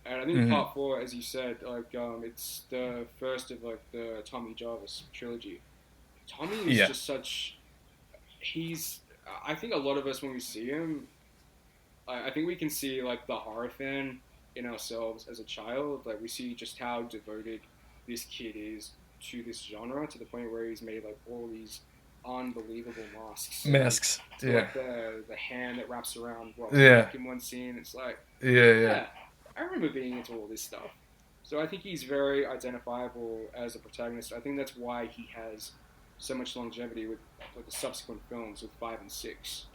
And I think Hmm. part four, as you said, it's the first of like the Tommy Jarvis trilogy. Tommy is Yeah. just such. He's. I think a lot of us when we see him, I think we can see like the horror fan in ourselves as a child. Like we see just how devoted this kid is to this genre to the point where he's made like all these unbelievable masks and Masks. to Yeah. like the hand that wraps around Rob's Yeah. neck in one scene. It's like, Yeah. Yeah. yeah, I remember being into all this stuff. So I think he's very identifiable as a protagonist. I think that's why he has so much longevity with the subsequent films with 5 and 6.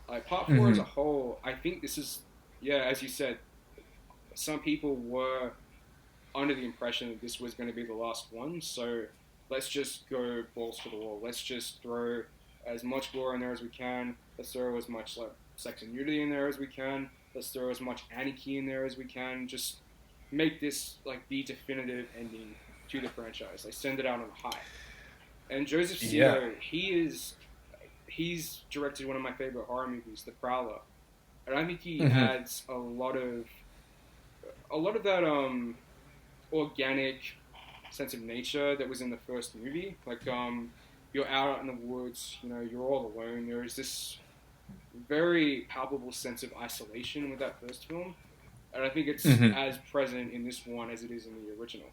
Like part four as Hmm. a whole, I think this is, yeah, as you said, some people were under the impression that this was going to be the last one. So let's just go balls to the wall. Let's just throw as much gore in there as we can. Let's throw as much like sex and nudity in there as we can. Let's throw as much anarchy in there as we can. Just make this like the definitive ending to the franchise. Like send it out on a high. And Joseph Yeah. Zito, he's directed one of my favorite horror movies, The Prowler, and I think he Hmm. adds a lot of that organic sense of nature that was in the first movie. Like you're out in the woods, you know, you're all alone. There is this very palpable sense of isolation with that first film, and I think it's Hmm. as present in this one as it is in the original.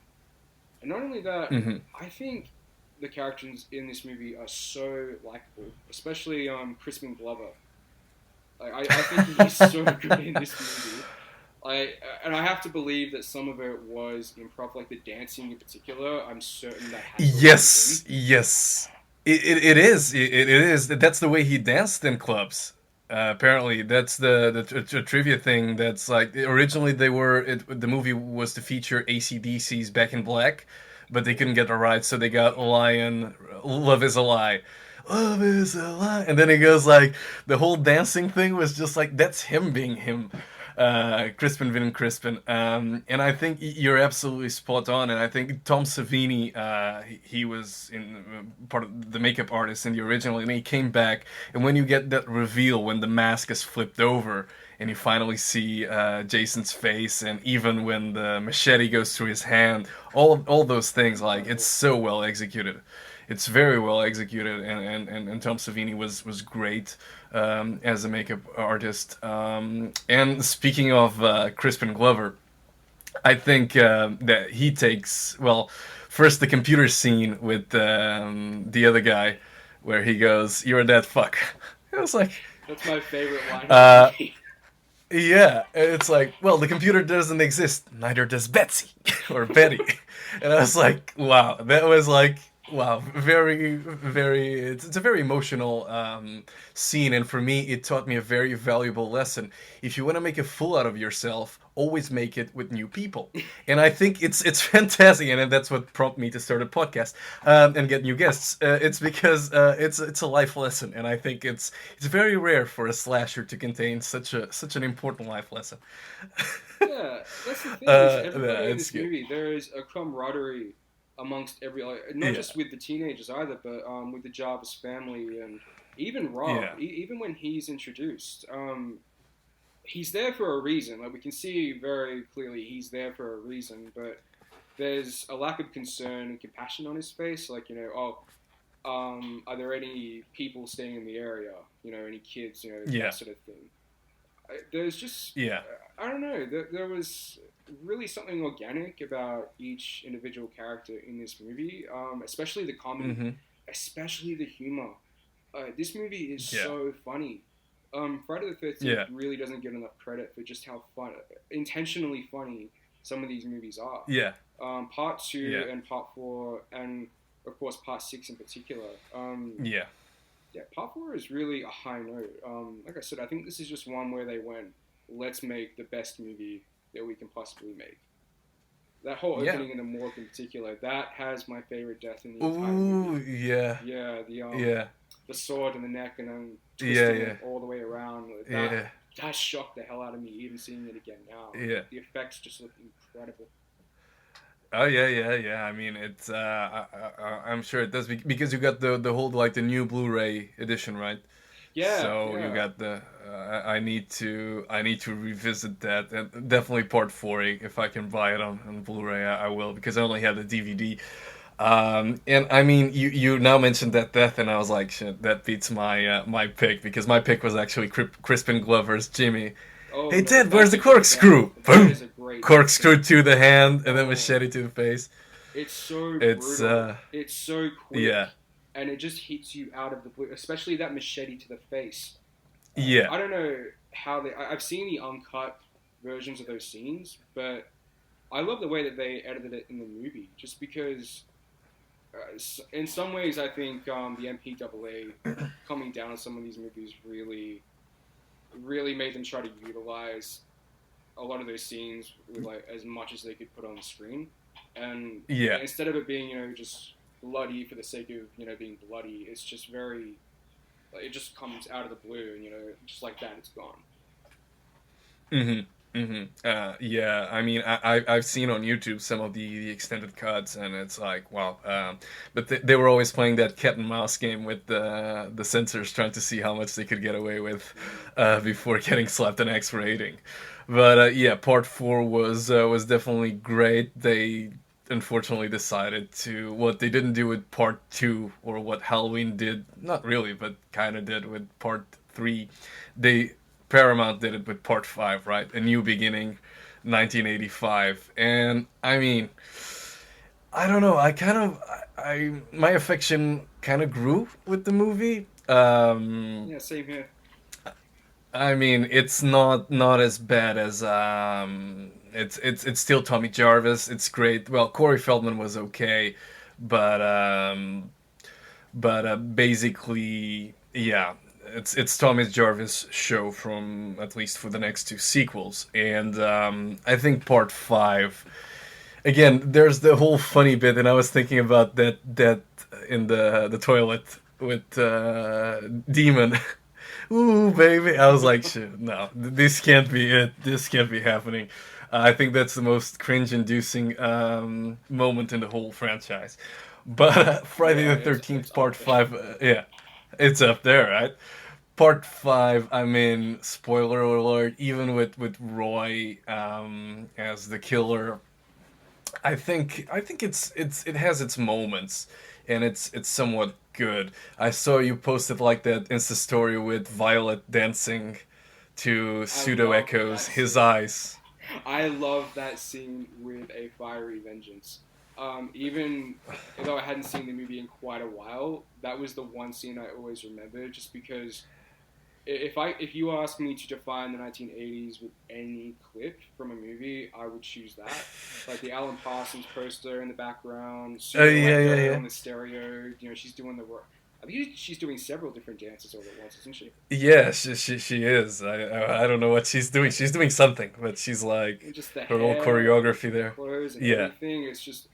And not only that, Hmm. I think the characters in this movie are so likable, especially Crispin Glover. I think he's so good in this movie. And I have to believe that some of it was improv, like the dancing in particular. I'm certain that had to have been him. Yes, yes. It is. It is. That's the way he danced in clubs. Apparently, that's the trivia thing. That's like originally the movie was to feature AC/DC's Back in Black, but they couldn't get the rights, so they got Lion. Love is a lie. Love is a lie, and then it goes like the whole dancing thing was just like that's him being him, Crispin Vin Crispin. And I think you're absolutely spot on. And I think Tom Savini, he was in part of the makeup artist in the original, and he came back. And when you get that reveal, when the mask is flipped over, and you finally see Jason's face, and even when the machete goes through his hand, all those things, like it's so well executed. It's very well executed, and Tom Savini was great as a makeup artist. And speaking of Crispin Glover, I think that he takes, well, first the computer scene with the other guy, where he goes, "You're a dead fuck." It was like, That's my favorite line in the uh, movie. yeah, it's like, well, the computer doesn't exist, neither does Betsy or Betty. And I was like, wow, that was like, wow, very, it's a very emotional scene. And for me, it taught me a very valuable lesson. If you want to make a fool out of yourself, always make it with new people. And I think it's fantastic. And that's what prompted me to start a podcast and get new guests. It's because it's a life lesson. And I think it's very rare for a slasher to contain such an important life lesson. Yeah, that's the thing is Yeah, everybody in it's this good. movie there is a camaraderie amongst not Yeah, just with the teenagers either, but with the Jarvis family and even Rob. yeah. Even when he's introduced, he's there for a reason. Like we can see very clearly, he's there for a reason. But there's a lack of concern and compassion on his face. Like are there any people staying in the area? Any kids? Yeah. That sort of thing. There's just Yeah. I don't know. There was really something organic about each individual character in this movie, especially the comedy, Mm-hmm. especially the humor. This movie is Yeah. so funny. Friday the 13th Yeah. really doesn't get enough credit for just how intentionally funny some of these movies are. Yeah. Part 2 Yeah. and Part 4, and of course Part 6 in particular. Yeah. Yeah, Part 4 is really a high note. Like I said, I think this is just one where they went, let's make the best movie that we can possibly make. That whole opening in the morgue in particular, that has my favorite death in the entire movie. Yeah. Yeah, Yeah. the sword in the neck and then twisting Yeah. it all the way around. That shocked the hell out of me, even seeing it again now. Yeah. The effects just look incredible. Oh yeah. I mean, it's I'm sure it does because you got the whole like the new Blu-ray edition, right? Yeah. So you got the. I need to revisit that. And definitely Part 4. If I can buy it on Blu-ray, I will because I only have the DVD. And I mean, you now mentioned that death, and I was like, shit, that beats my pick because my pick was actually Crispin Glover's Jimmy. Oh, Hey no, Dad, where's the corkscrew? Boom! Corkscrew to the hand, and then machete to the face. It's so brutal. It's so quick. Yeah. And it just hits you out of the blue, especially that machete to the face. Yeah. I don't know how I've seen the uncut versions of those scenes, but I love the way that they edited it in the movie, just because in some ways I think the MPAA coming down on some of these movies really made them try to utilize a lot of those scenes with like as much as they could put on the screen, and instead of it being just bloody for the sake of being bloody, it's just very it just comes out of the blue and just like that it's gone. Yeah, I mean, I've seen on YouTube some of the extended cuts, and it's like, wow. But they were always playing that cat and mouse game with the censors, trying to see how much they could get away with before getting slapped an X rating. But yeah, Part 4 was definitely great. They unfortunately decided to what they didn't do with Part 2, or what Halloween did, not really, but kind of did with Part 3. Paramount did it with Part 5, right? A New Beginning, 1985. And, I mean, I don't know, my affection kind of grew with the movie. Yeah, same here. I mean, it's not as bad as, it's still Tommy Jarvis, it's great. Well, Corey Feldman was okay, but basically, yeah. It's Thomas Jarvis' show from at least for the next 2 sequels, and I think Part 5. Again, there's the whole funny bit, and I was thinking about that in the toilet with Demon. Ooh, baby! I was like, shit, no, this can't be it. This can't be happening. I think that's the most cringe-inducing moment in the whole franchise. But Friday the 13th, Part 5, yeah. It's up there, right? Part 5, I mean, spoiler alert, even with Roy as the killer, I think it has its moments, and it's somewhat good. I saw you posted like that Insta story with Violet dancing to pseudo echoes, his eyes. I love that scene with A Fiery Vengeance. Even though I hadn't seen the movie in quite a while, that was the one scene I always remember, just because if you ask me to define the 1980s with any clip from a movie, I would choose that. Like the Alan Parsons poster in the background, on the stereo. She's doing I think she's doing several different dances all at once, isn't she? Yeah, she is. I don't know what she's doing. She's doing something, but she's like just the her whole choreography there. Clothes and everything. It's just.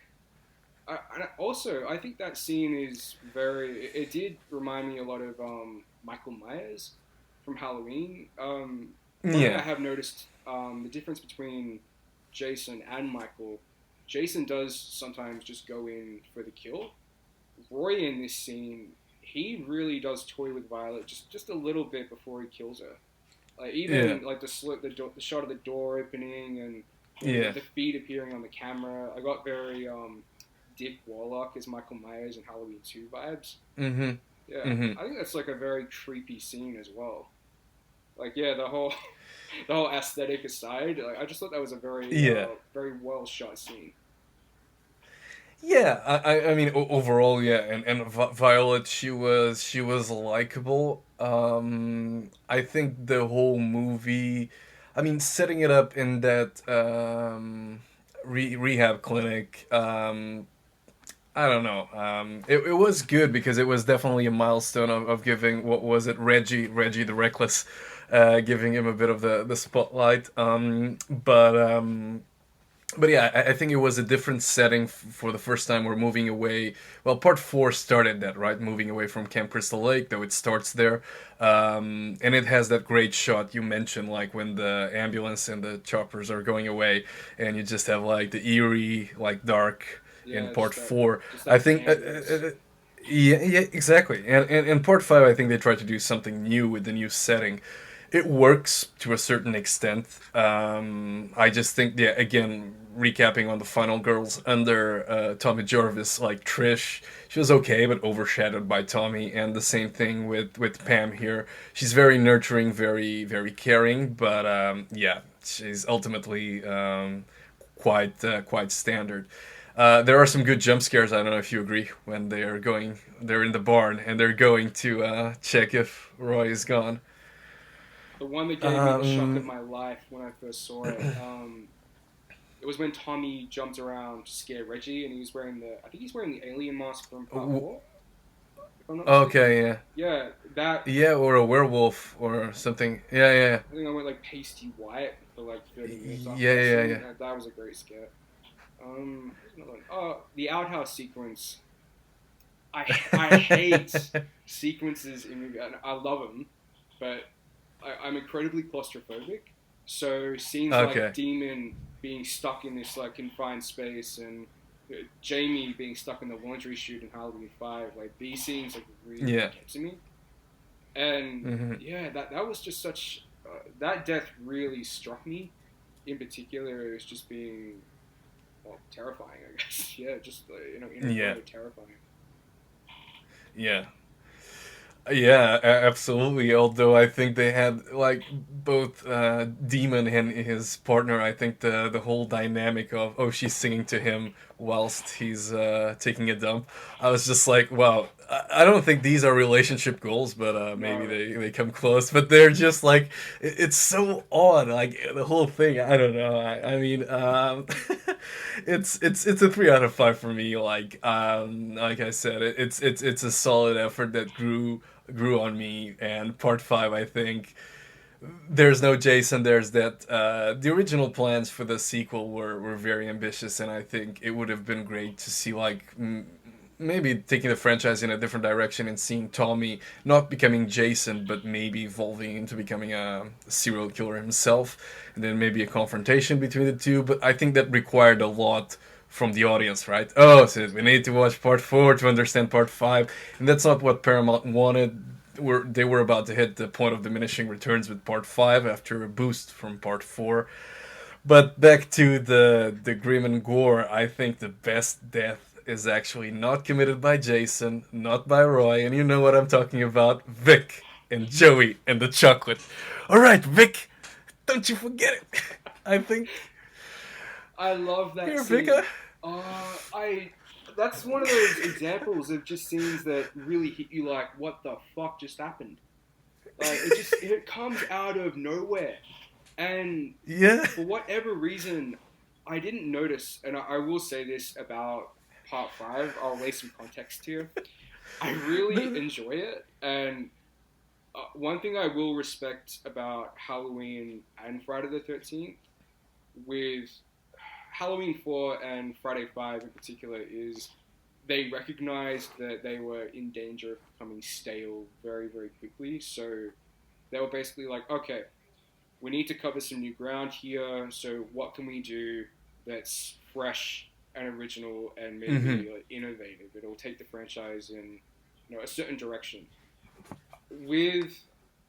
I think that scene is it did remind me a lot of Michael Myers from Halloween. I have noticed the difference between Jason and Michael. Jason does sometimes just go in for the kill. Roy in this scene, he really does toy with Violet just a little bit before he kills her. Like even like the shot of the door opening and the feet appearing on the camera. I got very Dick Warlock as Michael Myers in Halloween 2 vibes. Mm-hmm. Yeah, Mm-hmm. I think that's like a very creepy scene as well. Like the whole the whole aesthetic aside, like I just thought that was a very well shot scene. Yeah, I mean overall, yeah, and Violet, she was likable. I think the whole movie, I mean, setting it up in that rehab clinic, I don't know. It was good because it was definitely a milestone of giving, what was it, Reggie the Reckless, giving him a bit of the spotlight. But yeah, I think it was a different setting for the first time. We're moving away. Well, part four started that, right? Moving away from Camp Crystal Lake, though it starts there. And it has that great shot you mentioned, like when the ambulance and the choppers are going away, and you just have like the eerie, like dark in part four. I think. Yeah, exactly. And in part five, I think they tried to do something new with the new setting. It works to a certain extent. I just think, yeah, again, recapping on the final girls under Tommy Jarvis, like Trish, she was okay, but overshadowed by Tommy. And the same thing with Pam here. She's very nurturing, very caring, but yeah, she's ultimately quite standard. There are some good jump scares. I don't know if you agree when they're in the barn and they're going to check if Roy is gone. The one that gave me the shock of my life when I first saw it. It was when Tommy jumped around to scare Reggie, and I think he's wearing the alien mask from part 4. If I'm not mistaken. Okay, yeah. Yeah, that. Yeah, or a werewolf or something. Yeah. I think I went like pasty white for like 30 minutes after Yeah. that was a great scare. Oh, the outhouse sequence. I hate sequences in movies. I love them, but I'm incredibly claustrophobic. So scenes like Demon being stuck in this like confined space and Jamie being stuck in the laundry chute in Halloween 5, like these scenes like really get to me. And that was just such that death really struck me. In particular, it was just being terrifying. I guess just terrifying. Yeah, absolutely. Although I think they had like both Demon and his partner. I think the whole dynamic of she's singing to him whilst he's taking a dump. I was just like, wow. I don't think these are relationship goals, but maybe they come close. But they're just like it's so odd. Like the whole thing. I don't know. I mean, it's a 3 out of 5 for me. Like I said, it's a solid effort that grew on me. And part 5, I think there's no Jason. There's that the original plans for the sequel were very ambitious, and I think it would have been great to see like maybe taking the franchise in a different direction and seeing Tommy not becoming Jason, but maybe evolving into becoming a serial killer himself, and then maybe a confrontation between the two. But I think that required a lot from the audience, right? Oh, so we need to watch part 4 to understand part 5, and that's not what Paramount wanted. They were about to hit the point of diminishing returns with part 5 after a boost from part 4. But back to the grim and gore, I think the best death is actually not committed by Jason, not by Roy, and you know what I'm talking about, Vic and Joey and the chocolate. All right, Vic, don't you forget it. I think. I love that Here, scene. Vic. That's one of those examples of just scenes that really hit you like, what the fuck just happened? Like it comes out of nowhere. And for whatever reason, I didn't notice, and I will say this about part 5, I'll lay some context here. I really enjoy it, and one thing I will respect about Halloween and Friday the 13th, with Halloween 4 and Friday 5 in particular, is they recognized that they were in danger of becoming stale very, very quickly, so they were basically like, okay, we need to cover some new ground here, so what can we do that's fresh and original and maybe innovative? It'll take the franchise in a certain direction. With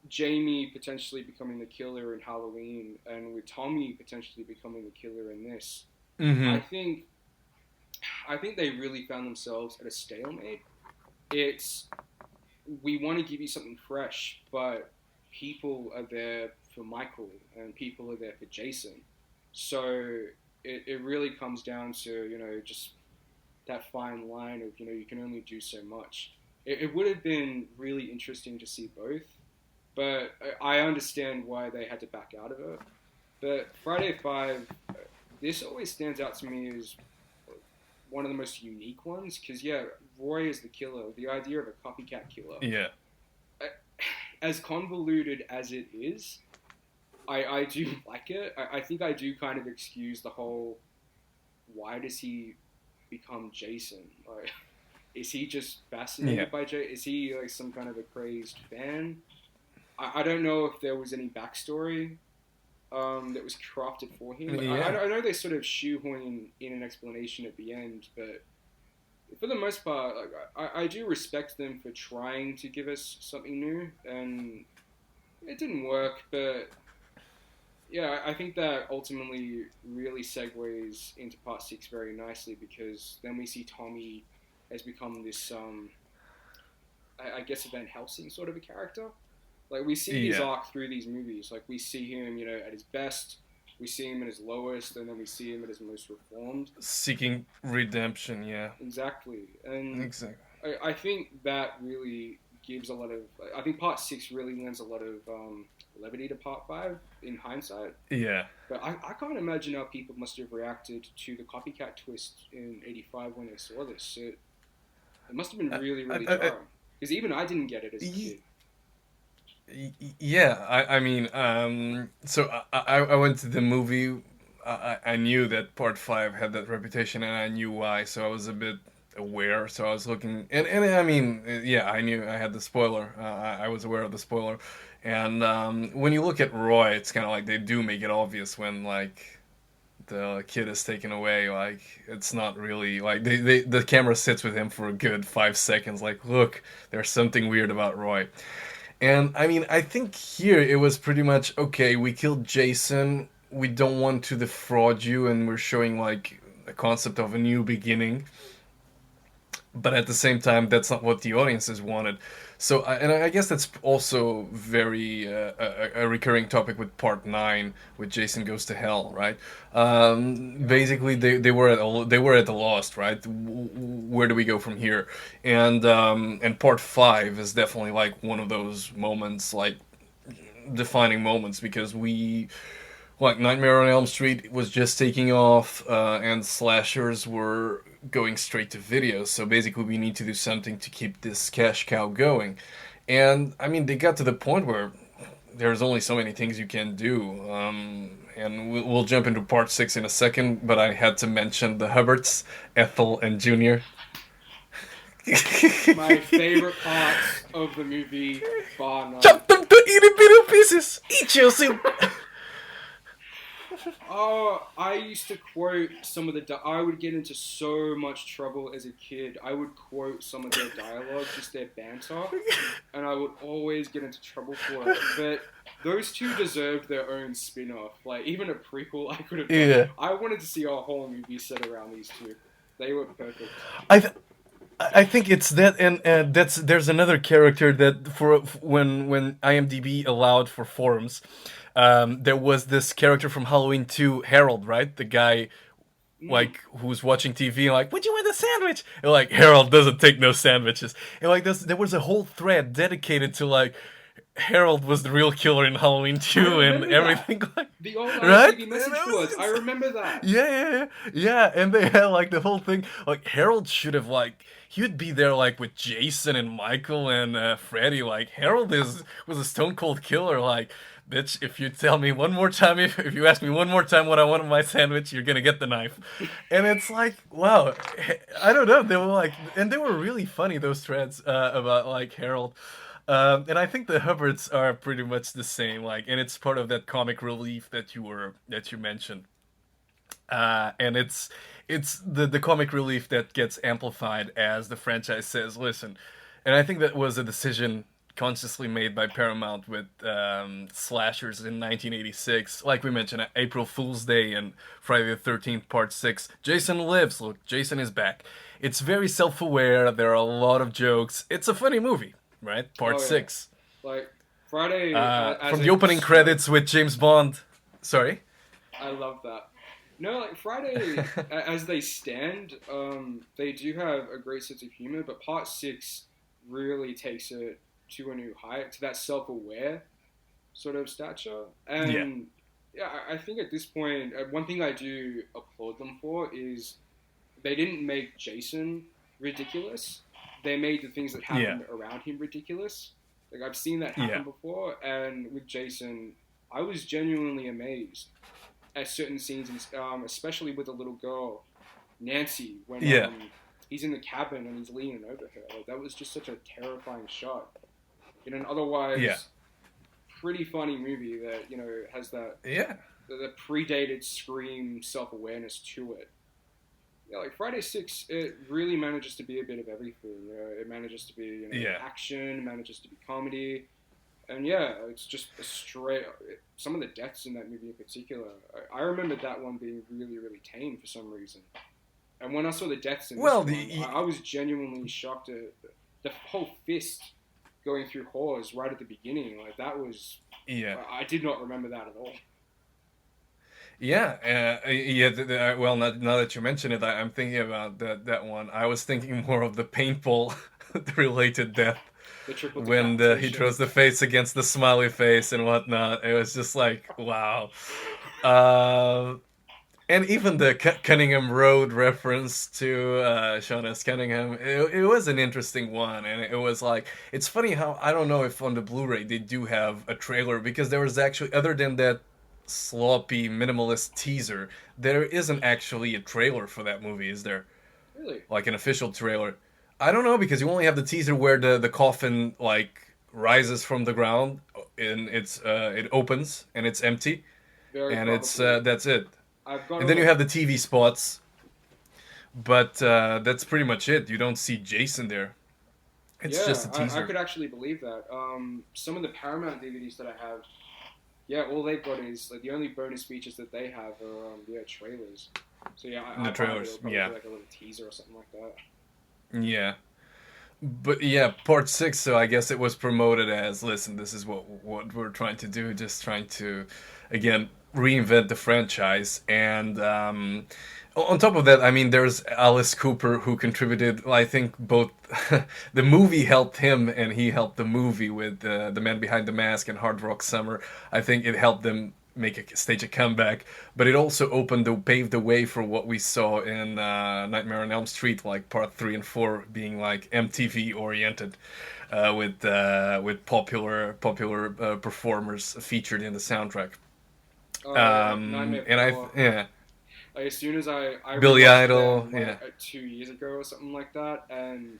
Jamie potentially becoming the killer in Halloween, and with Tommy potentially becoming the killer in this, I Mm-hmm. think I think they really found themselves at a stalemate. It's we want to give you something fresh, but people are there for Michael and people are there for Jason. So it really comes down to, just that fine line of, you can only do so much. It would have been really interesting to see both, but I understand why they had to back out of it. But Friday 5, this always stands out to me as one of the most unique ones because, yeah, Roy is the killer. The idea of a copycat killer, Yeah. as convoluted as it is, I do like it. I think I do kind of excuse the whole why does he become Jason? Like, is he just Yeah. fascinated by Jason? Is he like some kind of a crazed fan? I don't know if there was any backstory that was crafted for him. Yeah. I know they sort of shoehorn in an explanation at the end, but for the most part, like, I do respect them for trying to give us something new, and it didn't work, but yeah, I think that ultimately really segues into part 6 very nicely because then we see Tommy has become this, I guess, a Van Helsing sort of a character. Like, we see his Yeah. arc through these movies. Like, we see him, at his best, we see him at his lowest, and then we see him at his most reformed. Seeking redemption. Yeah. Exactly. And Exactly. I think that really gives a lot of. I think part 6 really lends a lot of levity to part 5 in hindsight. Yeah. But I can't imagine how people must have reacted to the copycat twist in '85 when they saw this. It must have been really, really I, jarring. Because even I didn't get it as a kid. Yeah, I mean, so I went to the movie. I knew that Part Five had that reputation, and I knew why. So I was a bit aware. So I was looking, and I mean, yeah, I knew I had the spoiler. I was aware of the spoiler, and when you look at Roy, it's kind of like they do make it obvious when like the kid is taken away. Like it's not really like the camera sits with him for a good 5 seconds. Like, look, there's something weird about Roy. And I mean, I think here it was pretty much okay. We killed Jason. We don't want to defraud you, and we're showing like the concept of a new beginning. But at the same time, that's not what the audiences wanted. So, and I guess that's also very a recurring topic with Part Nine, with Jason Goes to Hell, right? Yeah. Basically, they were at the lost, right? Where do we go from here? And Part Five is definitely like one of those moments, like defining moments, because we like Nightmare on Elm Street was just taking off, and slashers were going straight to video. So basically, we need to do something to keep this cash cow going. And I mean, they got to the point where there's only so many things you can do. And we'll jump into part 6 in a second, but I had to mention the Hubbards, Ethel and Junior. My favorite parts of the movie, bar none. Chop them to itty bitty pieces. Eat your soup. Oh, I used to quote some of the. I would get into so much trouble as a kid. I would quote some of their dialogue, just their banter, and I would always get into trouble for it. But those two deserved their own spin-off. Like even a prequel, I could have done. Yeah. I wanted to see a whole movie set around these two. They were perfect. I th- I think it's that, and there's another character that for when IMDb allowed for forums, there was this character from Halloween 2, Harold, right? The guy Mm. like who's watching TV and like, would you want a sandwich? And like Harold doesn't take no sandwiches. And like there was a whole thread dedicated to like Harold was the real killer in Halloween I 2 and remember that. everything like The old right? IMDb message boards. I remember that. Yeah, and they had like the whole thing. Like Harold should have like he would be there like with Jason and Michael and Freddy. Like Harold was a stone cold killer. Like bitch, if you tell me one more time, if you ask me one more time what I want in my sandwich, you're gonna get the knife. And it's like wow, I don't know. They were like, and they were really funny those threads about like Harold. And I think the Hubbards are pretty much the same, like, and it's part of that comic relief that you mentioned, and it's the comic relief that gets amplified as the franchise says, listen, and I think that was a decision consciously made by Paramount with slashers in 1986. Like we mentioned, April Fool's Day and Friday the 13th Part 6. Jason lives. Look, Jason is back. It's very self-aware. There are a lot of jokes. It's a funny movie, right? Part Oh yeah, 6. like Friday as From the a opening credits with James Bond. Sorry? I love that. No, like Friday as they stand, they do have a great sense of humor, but Part 6 really takes it to a new height, to that self-aware sort of stature. And yeah, I think at this point, one thing I do applaud them for is they didn't make Jason ridiculous. They made the things that happened around him ridiculous. Like I've seen that happen before, and with Jason, I was genuinely amazed at certain scenes, especially with the little girl, Nancy, when he's in the cabin and he's leaning over her. Like, that was just such a terrifying shot in an otherwise pretty funny movie that, you know, has that the predated Scream self-awareness to it. Yeah, like Friday 6, it really manages to be a bit of everything. You know, it manages to be, you know, action, manages to be comedy. And yeah, it's just a straight. Some of the deaths in that movie in particular, I remember that one being really, really tame for some reason. And when I saw the deaths in this one, I was genuinely shocked at the whole fist going through Hawes right at the beginning. Like that was, I did not remember that at all. Well, now that you mention it, I'm thinking about that one. I was thinking more of the paintball related death. When he throws the face against the smiley face and whatnot, it was just like, wow. And even the Cunningham Road reference to Sean S. Cunningham, it was an interesting one. And it was like, it's funny how, I don't know if on the Blu-ray they do have a trailer, because there was actually, other than that sloppy minimalist teaser, there isn't actually a trailer for that movie, is there? Really? Like an official trailer. I don't know, because you only have the teaser where the coffin like rises from the ground and it opens and it's empty. It's that's it. And then you have the TV spots, but that's pretty much it. You don't see Jason there. It's just a teaser. I could actually believe that. Some of the Paramount DVDs that I have, all they've got is like the only bonus features that they have are trailers. So the trailers, like a little teaser or something like that. Yeah. But part 6, so I guess it was promoted as, listen, this is what we're trying to do, just trying to, again, reinvent the franchise. And on top of that, I mean, there's Alice Cooper, who contributed, I think, both the movie helped him and he helped the movie with The Man Behind the Mask and Hard Rock Summer. I think it helped them stage a comeback, but it also paved the way for what we saw in Nightmare on Elm Street, like part 3 and 4 being like MTV oriented, with popular performers featured in the soundtrack. Like as soon as I Billy Idol, like, 2 years ago or something like that, and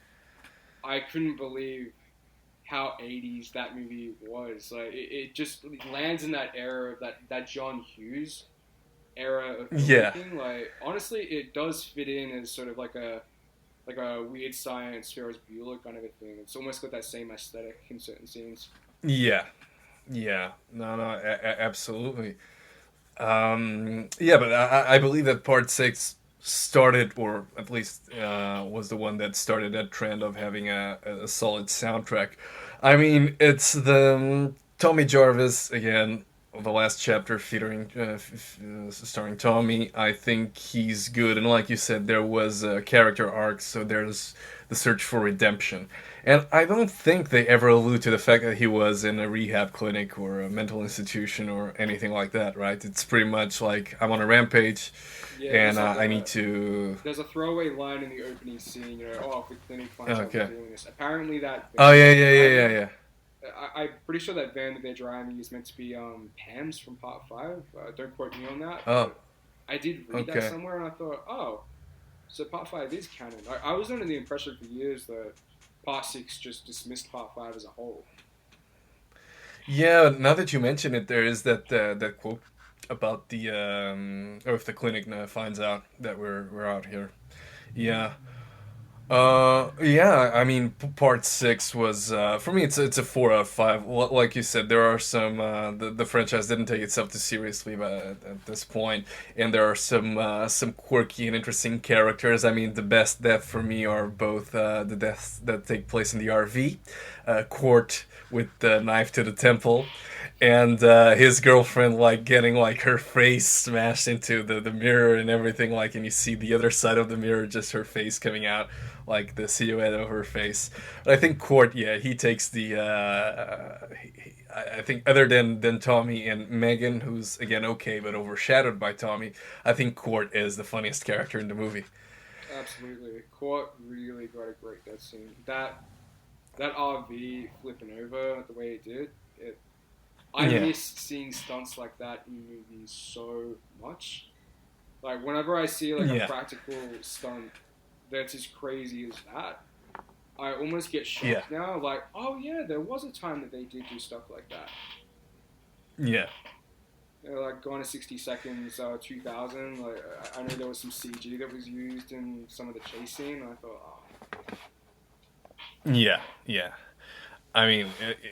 I couldn't believe how 80s that movie was. Like it just lands in that era of that John Hughes era of filmmaking. Like honestly, it does fit in as sort of like a Weird Science, Ferris Bueller kind of a thing. It's almost got that same aesthetic in certain scenes. No, absolutely. But I believe that part 6 started, or at least was the one that started that trend of having a solid soundtrack. I mean, it's the Tommy Jarvis again, the last chapter featuring starring Tommy. I think he's good, and like you said, there was a character arc, so there's the search for redemption. And I don't think they ever allude to the fact that he was in a rehab clinic or a mental institution or anything like that, right? It's pretty much like, I'm on a rampage, and I need to... There's a throwaway line in the opening scene, you know, if the clinic finds out we're doing this. Apparently that... Yeah. I'm pretty sure that van that they're driving is meant to be Pam's from Part 5. Don't quote me on that. Oh. I did read that somewhere, and I thought, so Part 5 is canon. I was under the impression for years that Part 6 just dismissed Part 5 as a whole. Yeah, now that you mention it, there is that quote about the or if the clinic finds out that we're out here. Yeah. Yeah, I mean, part six was for me. It's a 4 out of 5. Like you said, there are some the franchise didn't take itself too seriously, but at this point, and there are some quirky and interesting characters. I mean, the best death for me are both the deaths that take place in the RV, Court with the knife to the temple, and his girlfriend like getting like her face smashed into the mirror and everything, like, and you see the other side of the mirror, just her face coming out, like the silhouette of her face. But I think Court, yeah, he takes the I think other than Tommy and Megan, who's again okay but overshadowed by Tommy, I think Court is the funniest character in the movie. Absolutely, Court really got a great death scene. That RV flipping over the way it did, I Yeah, miss seeing stunts like that in movies so much. Like whenever I see like a yeah, practical stunt that's as crazy as that, I almost get yeah, shocked now. Like, oh yeah, there was a time that they did do stuff like that. yeah. Like Gone to 60 Seconds, 2000. Like I know there was some CG that was used in some of the chase scene. And I thought, oh, Yeah, yeah. I mean,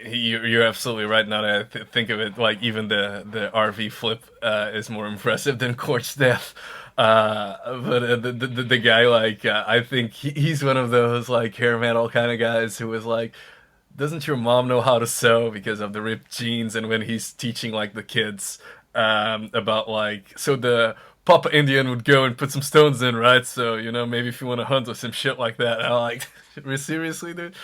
you're absolutely right. Now that I think of it, like even the RV flip is more impressive than Court's death. But the guy, like, I think he's one of those like hair metal kind of guys who was like, doesn't your mom know how to sew because of the ripped jeans? And when he's teaching like the kids about like, so the Papa Indian would go and put some stones in, right? So maybe if you want to hunt or some shit like that. I like, seriously, dude.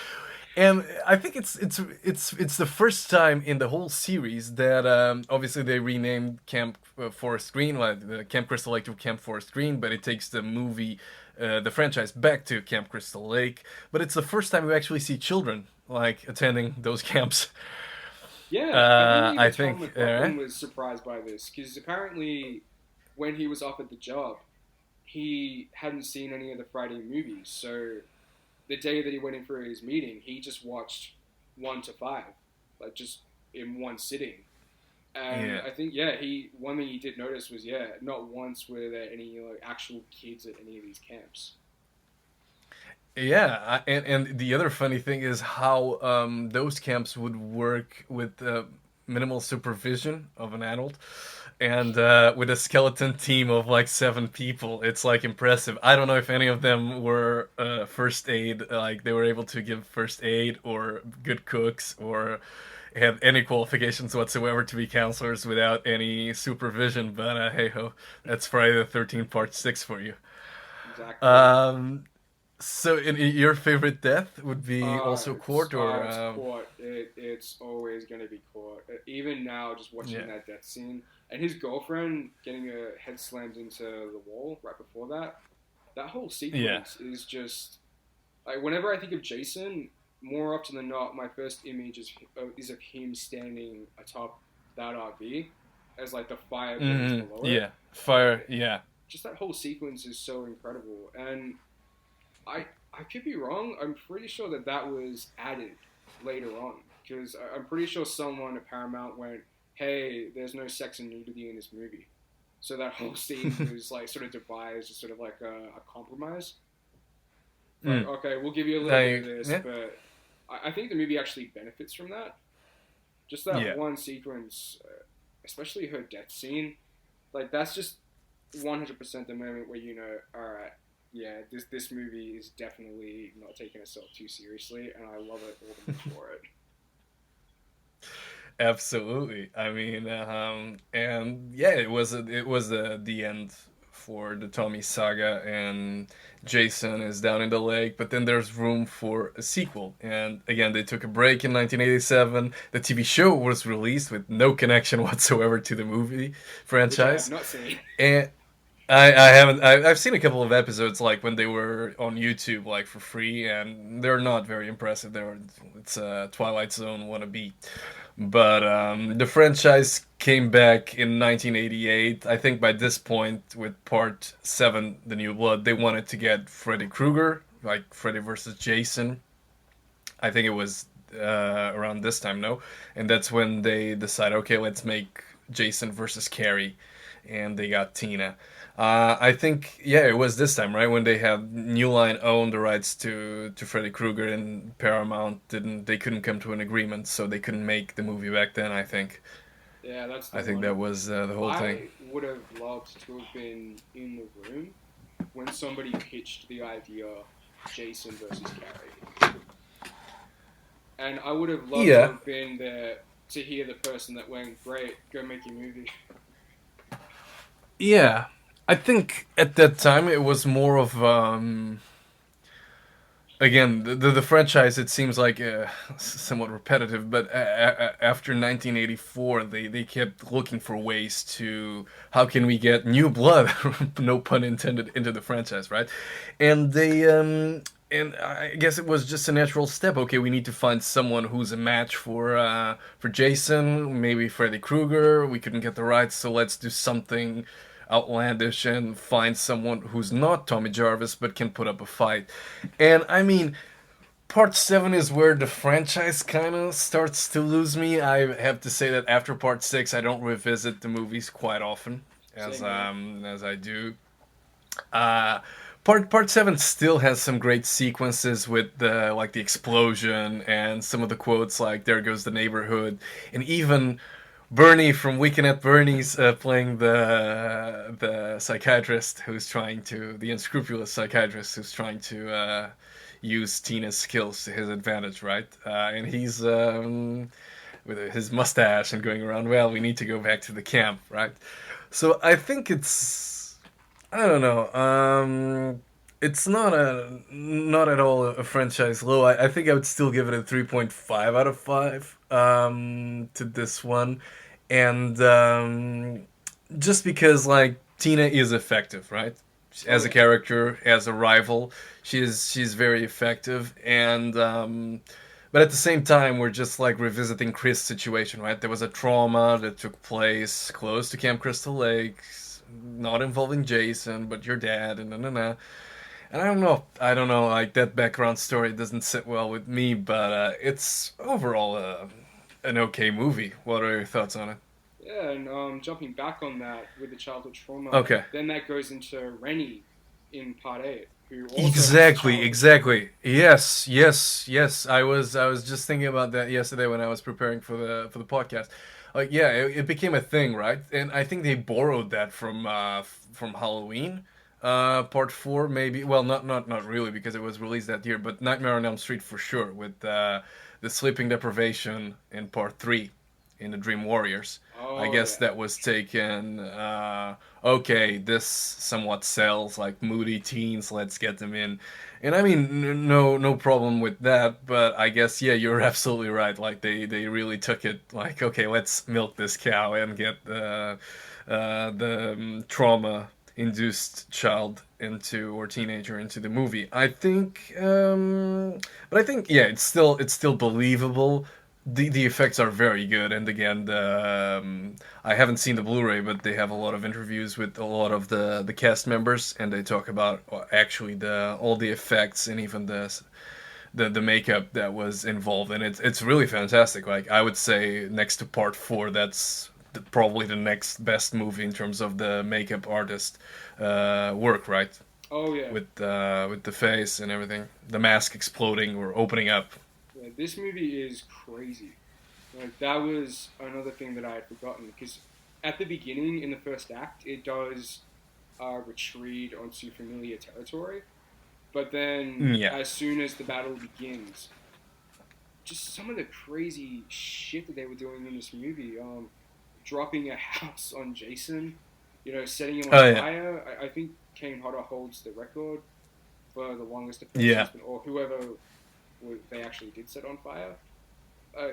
And I think it's the first time in the whole series that obviously they renamed Camp Forest Green, like Camp Crystal Lake to Camp Forest Green, but it takes the movie, the franchise back to Camp Crystal Lake. But it's the first time we actually see children like attending those camps. yeah. I think I even Tom think, McLaughlin was surprised by this because apparently when he was offered the job, he hadn't seen any of the Friday movies. So the day that he went in for his meeting, he just watched 1 to 5, like just in one sitting. And yeah. I think yeah, he one thing he did notice was yeah, not once were there any like actual kids at any of these camps. Yeah, and the other funny thing is how those camps would work with minimal supervision of an adult, and with a skeleton team of like 7 people. It's like impressive. I don't know if any of them were first aid, like they were able to give first aid or good cooks or had any qualifications whatsoever to be counselors without any supervision. But hey ho, that's Friday the 13th Part 6 for you. Exactly. Um, so, in your favorite death would be also Court, or It's caught. It's always going to be caught. Even now, just watching yeah, that death scene and his girlfriend getting her head slammed into the wall right before that. That whole yeah, sequence is just like whenever I think of Jason, more often than not, my first image is of him standing atop that RV as like the fire burns below it. yeah, fire, yeah, Just that whole sequence is so incredible, and I could be wrong. I'm pretty sure that that was added later on because I'm pretty sure someone at Paramount went, "Hey, there's no sex and nudity in this movie," so that whole scene was like sort of devised as sort of like a compromise. Like, mm. okay, we'll give you a little bit of I this, yeah, but I think the movie actually benefits from that. Just that yeah, one sequence, especially her death scene, like that's just 100% the moment where you know, all right, yeah, this movie is definitely not taking itself too seriously, and I love it all the more for it. absolutely. I mean, and yeah, it was the end for the Tommy saga, and Jason is down in the lake, but then there's room for a sequel. And again, they took a break in 1987. The TV show was released with no connection whatsoever to the movie Which I have franchise, not seen. and I haven't. I've seen a couple of episodes like when they were on YouTube like for free, and they're not very impressive. It's a Twilight Zone wannabe. But the franchise came back in 1988. I think by this point, with Part 7, The New Blood, they wanted to get Freddy Krueger, like Freddy versus Jason. I think it was around this time, no? And that's when they decided, okay, let's make Jason versus Carrie. and they got Tina. I think, yeah, it was this time, right, when they had New Line owned the rights to Freddy Krueger, and Paramount didn't. They couldn't come to an agreement, so they couldn't make the movie back then. Yeah, that's the I think one. that was the whole thing. I would have loved to have been in the room when somebody pitched the idea Jason versus Carrie. And I would have loved to Yeah, have been there to hear the person that went, great, go make your movie. yeah. I think at that time it was more of again, the franchise, it seems like somewhat repetitive, but after 1984, they kept looking for ways to how can we get new blood, no pun intended, into the franchise, right? And and I guess it was just a natural step. Okay, we need to find someone who's a match for Jason, maybe Freddy Krueger. We couldn't get the rights, so let's do something outlandish and find someone who's not Tommy Jarvis but can put up a fight. And I mean, part 7 is where the franchise kind of starts to lose me. I have to say that after part 6, I don't revisit the movies quite often as I do. Uh, part 7 still has some great sequences with the like the explosion and some of the quotes like "There goes the neighborhood," and even Bernie from Weekend at Bernie's playing the psychiatrist who's trying to the unscrupulous psychiatrist who's trying to use Tina's skills to his advantage, right? And he's with his mustache and going around. Well, we need to go back to the camp, right? So I think it's I don't know. It's not at all a franchise low. I think I would still give it a 3.5 out of 5 to this one, and just because like Tina is effective, right? Oh, As a yeah. character, as a rival, she's very effective, and but at the same time, we're just like revisiting Chris' situation, right? There was a trauma that took place close to Camp Crystal Lake, not involving Jason, but your dad, and and I don't know, like that background story doesn't sit well with me, but it's overall an okay movie. What are your thoughts on it? Yeah, and jumping back on that with the childhood trauma, Okay. then that goes into Rennie in part 8, who also has Exactly, childhood exactly. Yes, yes, yes. I was just thinking about that yesterday when I was preparing for the podcast. Like, yeah, it became a thing, right? And I think they borrowed that from Halloween, part 4, maybe. Well, not really because it was released that year, but Nightmare on Elm Street for sure with the sleeping deprivation in part 3 in the Dream Warriors. I Oh, guess yeah. that was taken. Okay, this somewhat sells like moody teens. Let's get them in, and I mean, no problem with that. But I guess yeah, you're absolutely right. Like they really took it. Like okay, let's milk this cow and get the trauma induced child into or teenager into the movie. I think, but I think yeah, it's still believable. The effects are very good, and again, I haven't seen the Blu-ray, but they have a lot of interviews with a lot of the cast members, and they talk about actually the all the effects and even the makeup that was involved, and it's really fantastic. Like I would say, next to Part 4, that's probably the next best movie in terms of the makeup artist work, right? Oh, yeah. With the face and everything, the mask exploding or opening up. Yeah, this movie is crazy. Like that was another thing that I had forgotten because at the beginning in the first act it does retreat onto familiar territory, but then Yeah. as soon as the battle begins, just some of the crazy shit that they were doing in this movie, dropping a house on Jason, setting him on Oh yeah. fire. I think Kane Hodder holds the record for the longest defense Yeah. husband, or whoever they actually did set on fire.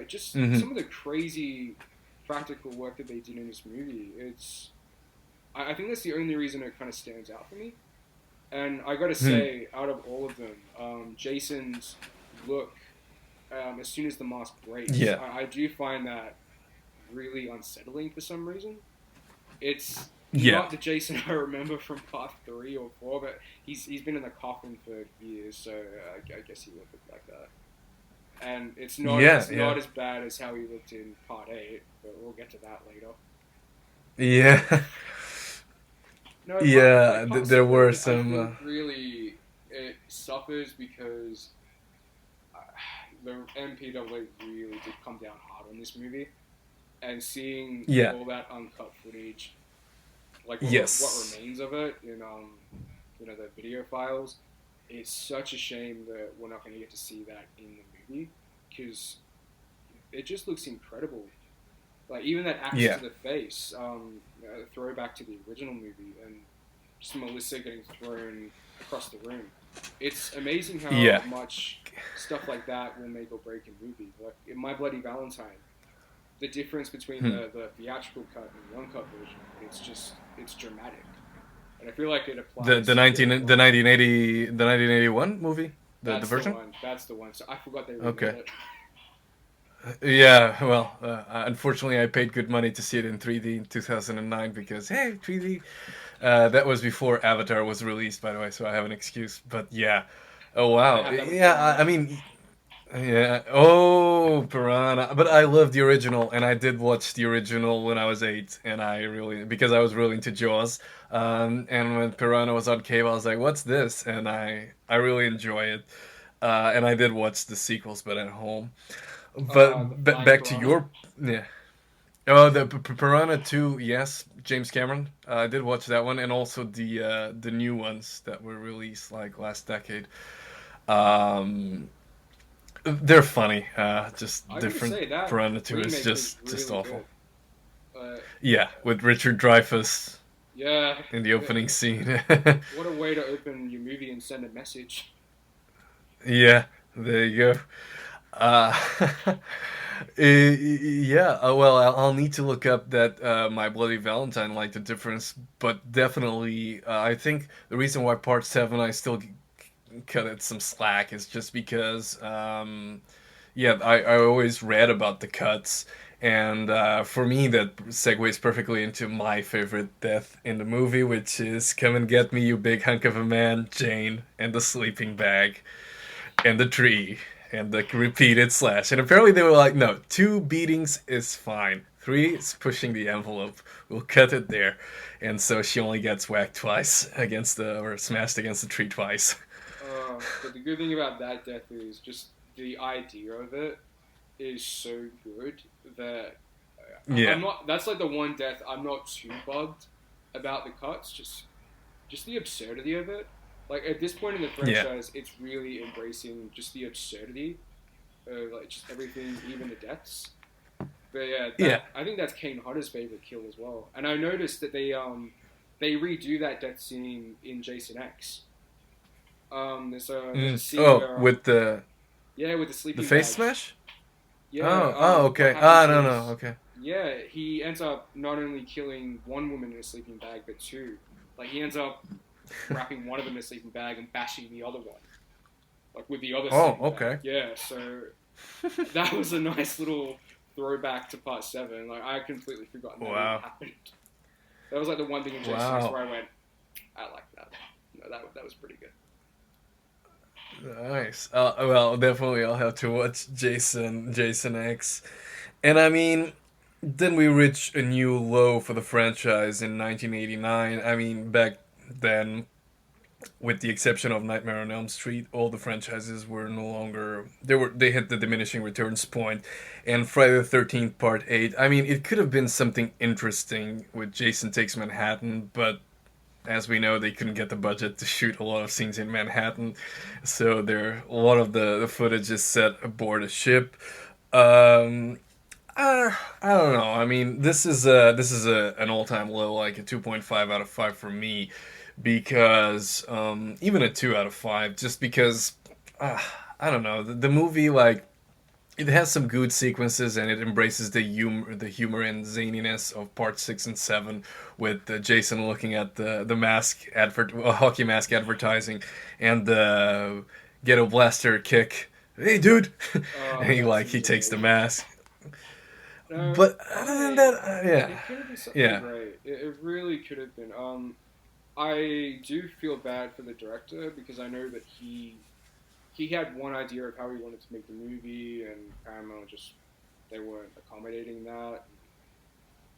Just Hmm. some of the crazy practical work that they did in this movie. I think that's the only reason it kind of stands out for me. And I got to Hmm. say, out of all of them, Jason's look, as soon as the mask breaks, Yeah. I do find that really unsettling for some reason. It's Yeah. not the Jason I remember from part 3 or 4, but he's been in the coffin for years, so I guess he would look like that. And it's not Yeah. it's Yeah. not as bad as how he looked in part 8, but we'll get to that later. Yeah. No, but Yeah, Part there were 7, I some. think really it suffers because uh, the MPAA really did come down hard on this movie, and seeing Yeah. all that uncut footage, like what Yes. remains of it in the video files, it's such a shame that we're not going to get to see that in the movie because it just looks incredible. Like even that axe Yeah. to the face, a throwback to the original movie, and just Melissa getting thrown across the room. It's amazing how Yeah. much stuff like that will make or break a movie. Like in My Bloody Valentine, the difference between Hmm. the theatrical cut and the uncut version, it's dramatic, and I feel like it The applies the here as nineteen the well. 1980 the 1981 movie, the That's the version. one. That's the one. So I forgot they remade Okay. it. Yeah. Well, unfortunately, I paid good money to see it in 3D in 2009 because hey, 3D. That was before Avatar was released, by the way, so I have an excuse. But yeah. Oh I wow. have that with Yeah. I Piranha. mean, yeah. Oh, Piranha. But I love the original, and I did watch the original when I was 8, and I really because I was really into Jaws. And when Piranha was on cable, I was like, "What's this?" And I really enjoy it. And I did watch the sequels, but at home. The But Flying back to Piranha. your yeah. Oh, the Piranha 2, yes, James Cameron. I did watch that one, and also the new ones that were released like last decade. Um, they're funny. Just I gotta different. say that Piranha 2 is remake was just really awful. good. Uh, Yeah, with Richard Dreyfuss yeah, in the opening the- scene. what a way to open your movie and send a message. Yeah, there you go. Uh, yeah, well, I'll need to look up that My Bloody Valentine, like the difference, but definitely, I think the reason why Part 7 I still cut it some slack is just because, yeah, I always read about the cuts, and for me, that segues perfectly into my favorite death in the movie, which is Come and Get Me, You Big Hunk of a Man, Jane, and the sleeping bag and the tree and the repeated slash. And apparently they were like, no, 2 beatings is fine. 3 is pushing the envelope. We'll cut it there. And so she only gets whacked twice against or smashed against the tree twice. But the good thing about that death is just the idea of it is so good that I'm Yeah. not. That's like the one death I'm not too bugged about the cuts. Just the absurdity of it. Like at this point in the Yeah. franchise, it's really embracing just the absurdity of like just everything, even the deaths. But yeah, Yeah. I think that's Kane Hodder's favorite kill as well. And I noticed that they redo that death scene in Jason X. There's a scene Oh, where with yeah, with the the sleeping face bag. smash? Yeah, Oh, what okay. happens No, no, is okay. yeah, he ends up not only killing one woman in a sleeping bag, but two. Like he ends up wrapping one of them in a sleeping bag and bashing the other one, like with the other Oh, sleeping bag. okay. Yeah, so that was a nice little throwback to part 7. Like I had completely forgotten that even Wow. happened. That was like the one thing in Jason X Wow. where I went, I like that. No, that was pretty good. Nice. Well, definitely I'll have to watch Jason X. And I mean, then we reached a new low for the franchise in 1989. I mean, back then, with the exception of Nightmare on Elm Street, all the franchises were no longer they hit the diminishing returns point, and Friday the 13th Part 8. I mean, it could have been something interesting with Jason Takes Manhattan, but as we know, they couldn't get the budget to shoot a lot of scenes in Manhattan, so a lot of the footage is set aboard a ship. Um, I don't know. I mean, this is an all time low, like a 2.5 out of 5 for me, because even a 2 out of 5, just because uh, I don't know the movie like it has some good sequences and it embraces the humor and zaniness of part 6 and 7 with Jason looking at the hockey mask advertising and the ghetto blaster kick. Hey, dude! Oh, And he that like scene's he takes the amazing. mask. No, But other than that, yeah, it could have been something yeah, great. It really could have been. I do feel bad for the director because I know that he had one idea of how he wanted to make the movie, and Paramount just they weren't accommodating that.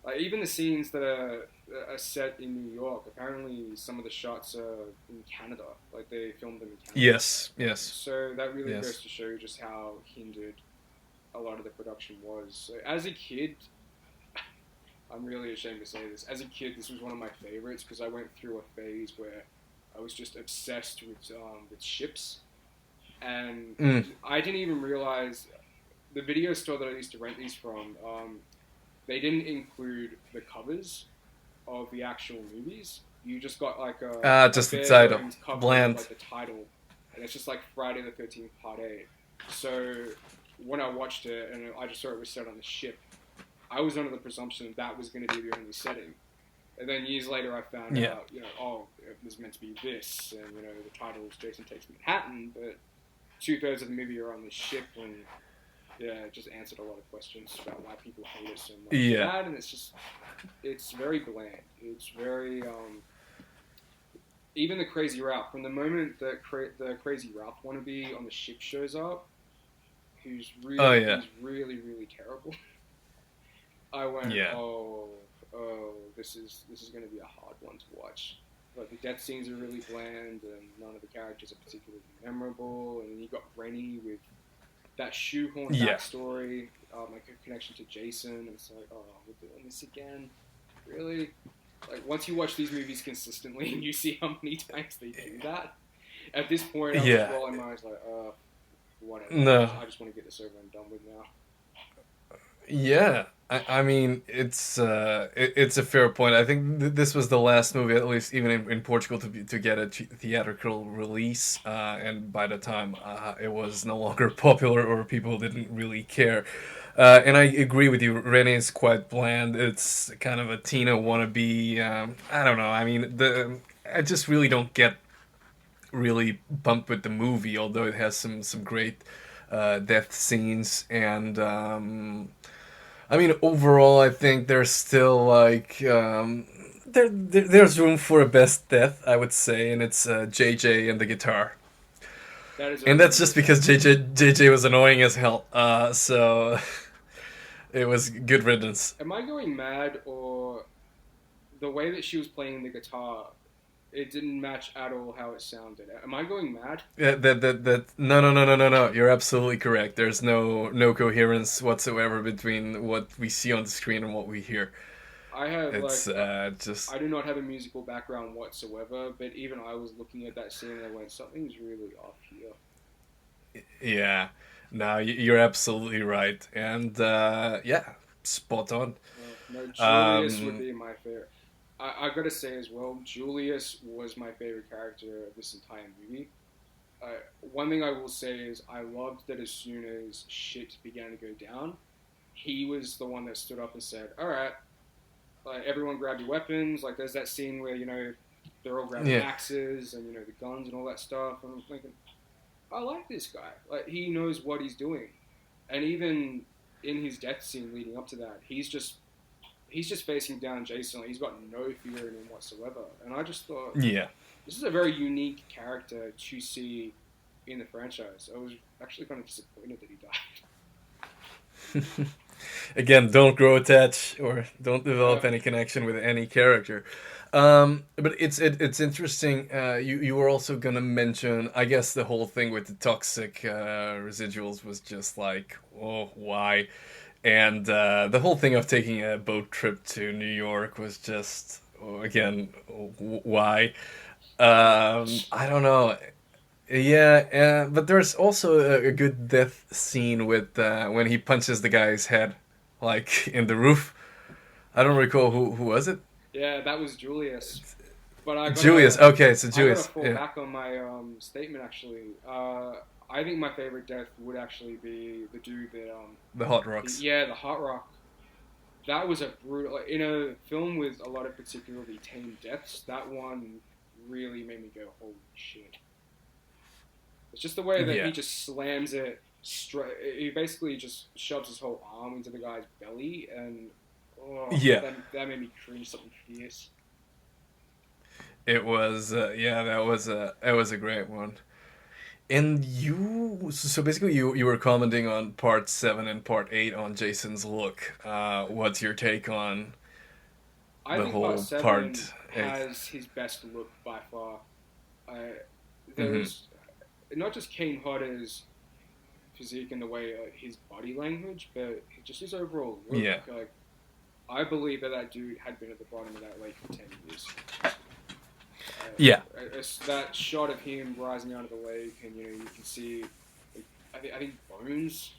Like even the scenes that are a set in New York. Apparently, some of the shots are in Canada. Like they filmed them in Canada. Yes, yes, So that really goes yes. to show just how hindered a lot of the production was. So as a kid, I'm really ashamed to say this. As a kid, this was one of my favorites because I went through a phase where I was just obsessed with ships, and Mm. I didn't even realize the video store that I used to rent these from. They didn't include the covers of the actual movies. You just got like a Just the bare title. bones cover with Bland. like the title, and it's just like Friday the 13th Part 8. So when I watched it and I just saw it was set on the ship, I was under the presumption that was going to be the only setting. And then years later, I found Yeah. out, oh, it was meant to be this, and the title was Jason Takes Manhattan, but 2/3 of the movie are on this ship, and yeah, it just answered a lot of questions about why people hate it so much. Yeah. That, and it's very bland. It's very even the Crazy Ralph. From the moment that the Crazy Ralph wannabe on the ship shows up, who's really Oh yeah. who's really really terrible. I went, Yeah. oh, this is going to be a hard one to watch. Like the death scenes are really bland, and none of the characters are particularly memorable. And then you got Rennie with that shoehorn Yeah. backstory, like a connection to Jason. And it's like, oh, we're doing this again, really? Like once you watch these movies consistently and you see how many times they do that, at this point I was Yeah. rolling my eyes like, whatever. No. I just want to get this over and done with now. Yeah, I mean it's a fair point. I think this was the last movie, at least even in Portugal, to get a theatrical release, and by the time it was no longer popular or people didn't really care. And I agree with you. Renee is quite bland. It's kind of a Tina wannabe. I don't know. I mean, I just really don't get really bumped with the movie, although it has some great death scenes and. I mean, overall, I think there's still like there's room for a best death, I would say, and it's JJ and the guitar, That is and always that's a just good because shout. JJ was annoying as hell. So it was good riddance. Am I going mad, or the way that she was playing the guitar, it didn't match at all how it sounded? Am I going mad? That no. You're absolutely correct. There's no coherence whatsoever between what we see on the screen and what we hear. I have It's like just I do not have a musical background whatsoever, but even I was looking at that scene and I went, something's really off here. yeah. No, you're absolutely right, and yeah, spot on. No, Julius would Um, be my favorite. I gotta say as well, Julius was my favorite character of this entire movie. One thing I will say is I loved that as soon as shit began to go down, he was the one that stood up and said, "All right, like everyone grab your weapons." Like there's that scene where they're all grabbing yeah, axes and the guns and all that stuff. And I'm thinking, I like this guy. Like he knows what he's doing, and even in his death scene leading up to that, he's just facing down Jason. Like, he's got no fear in him whatsoever. And I just thought yeah. this is a very unique character to see in the franchise. I was actually kind of disappointed that he died. Again, don't grow attached or don't develop Uh, any connection with any character. But it's interesting. You were also gonna mention, I guess, the whole thing with the toxic residuals was just like, oh, why? And the whole thing of taking a boat trip to New York was just, oh, again, why? I don't know. Yeah, but there's also a good death scene with when he punches the guy's head, like in the roof. I don't recall who was it. yeah, that was Julius. But Julius. Okay, so I gotta Julius. fall Yeah, back on my statement actually. I think my favorite death would actually be the dude that the hot rocks. yeah, the hot rock. That was a brutal in a film with a lot of particularly tame deaths. That one really made me go, holy shit! It's just the way that he Yeah, just slams it straight. He basically just shoves his whole arm into the guy's belly, and oh, yeah. that made me cringe something fierce. It was. Yeah, that was a great one. And so basically, you were commenting on part 7 and part 8 on Jason's look. What's your take on I the think Part whole 7 part 8. has his best look by far. Uh, Hmm. there's not just Kane Hodder's physique and the way his body language, but just his overall look. Yeah. Like I believe that dude had been at the bottom of that lake for 10 years. Yeah. That shot of him rising out of the lake, and you can see, I think bones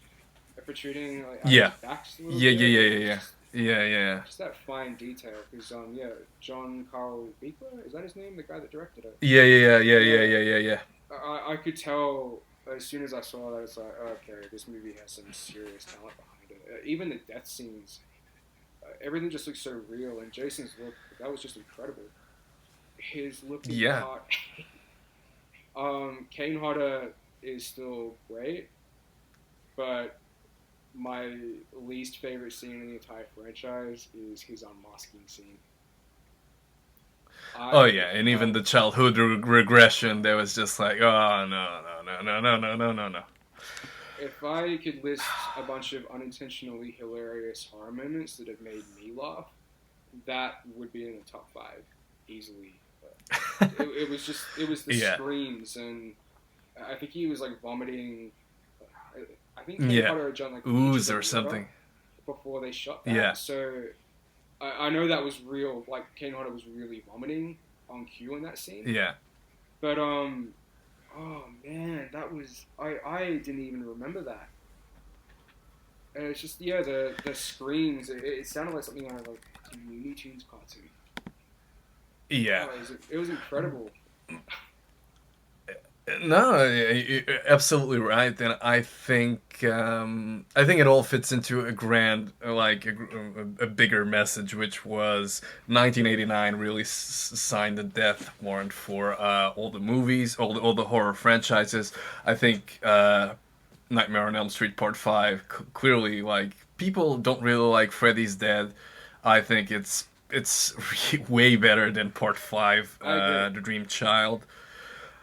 are protruding like, out of his Yeah. back just a little Yeah. bit. Yeah. Yeah. Yeah. It's Yeah. Yeah. Yeah. just that fine detail. Because John Carl Beekler, is that his name? The guy that directed it. Yeah. Yeah. Yeah. Yeah. Yeah, Yeah. Yeah. Yeah. I could tell as soon as I saw that. It's like, okay, this movie has some serious talent behind it. Even the death scenes, everything just looks so real. And Jason's look, that was just incredible. His look in Yeah. part. Kane Hodder is still great, but my least favorite scene in the entire franchise is his unmasking scene. Oh yeah, and even the childhood regression, there was just like, oh no, no, no, no, no, no, no, no. If I could list a bunch of unintentionally hilarious horror moments that have made me laugh, that would be in the top 5 easily. It was the Yeah. screams, and I think he was like vomiting. I think Kane Yeah. Hodder had done like Ooze inches of or something. water before they shot that. Yeah. So I know that was real. Like Kane Hodder was really vomiting on cue in that scene. Yeah. But oh man, that was I didn't even remember that. And it's just the screams. It sounded like something out of like a Looney Tunes cartoon. Yeah. Oh, it was incredible. No, you're absolutely right, and I think it all fits into a grand, like a bigger message, which was 1989 really signed the death warrant for all the movies, all the horror franchises. I think Nightmare on Elm Street Part 5 clearly, like, people don't really like Freddy's Dead. I think it's way better than Part 5, I agree. The Dream Child.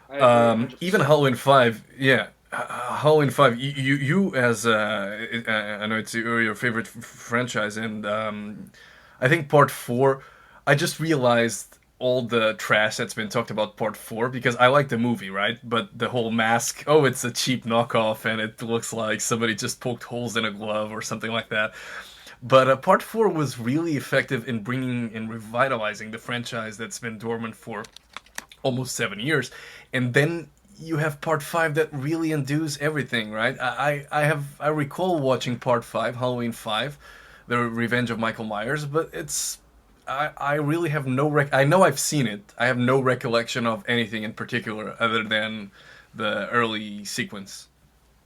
I agree 100%. Even Halloween 5, yeah. Halloween 5, you as, I know it's your favorite franchise, and I think Part 4, I just realized all the trash that's been talked about Part 4, because I like the movie, right? But the whole mask, oh, it's a cheap knockoff, and it looks like somebody just poked holes in a glove or something like that. But Part 4 was really effective in bringing and revitalizing the franchise that's been dormant for almost 7 years, and then you have Part 5 that really undoes everything, right? I recall watching Part 5, Halloween 5, The Revenge of Michael Myers, but I really have I know I've seen it. I have no recollection of anything in particular other than the early sequence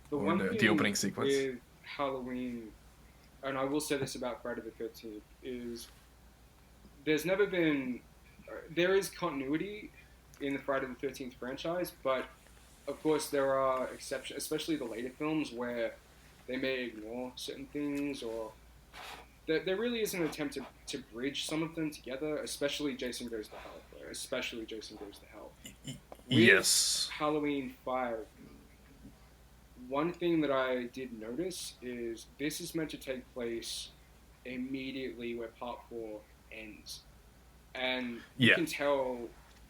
The or one the thing opening sequence. with Halloween, and I will say this about Friday the 13th, is there's never been, there is continuity in the Friday the 13th franchise, but of course there are exceptions, especially the later films where they may ignore certain things, or there really is an attempt to bridge some of them together, especially Jason Goes to Hell. Especially Jason Goes to Hell. With Yes. Halloween 5, one thing that I did notice is this is meant to take place immediately where Part 4 ends. And you Yeah. can tell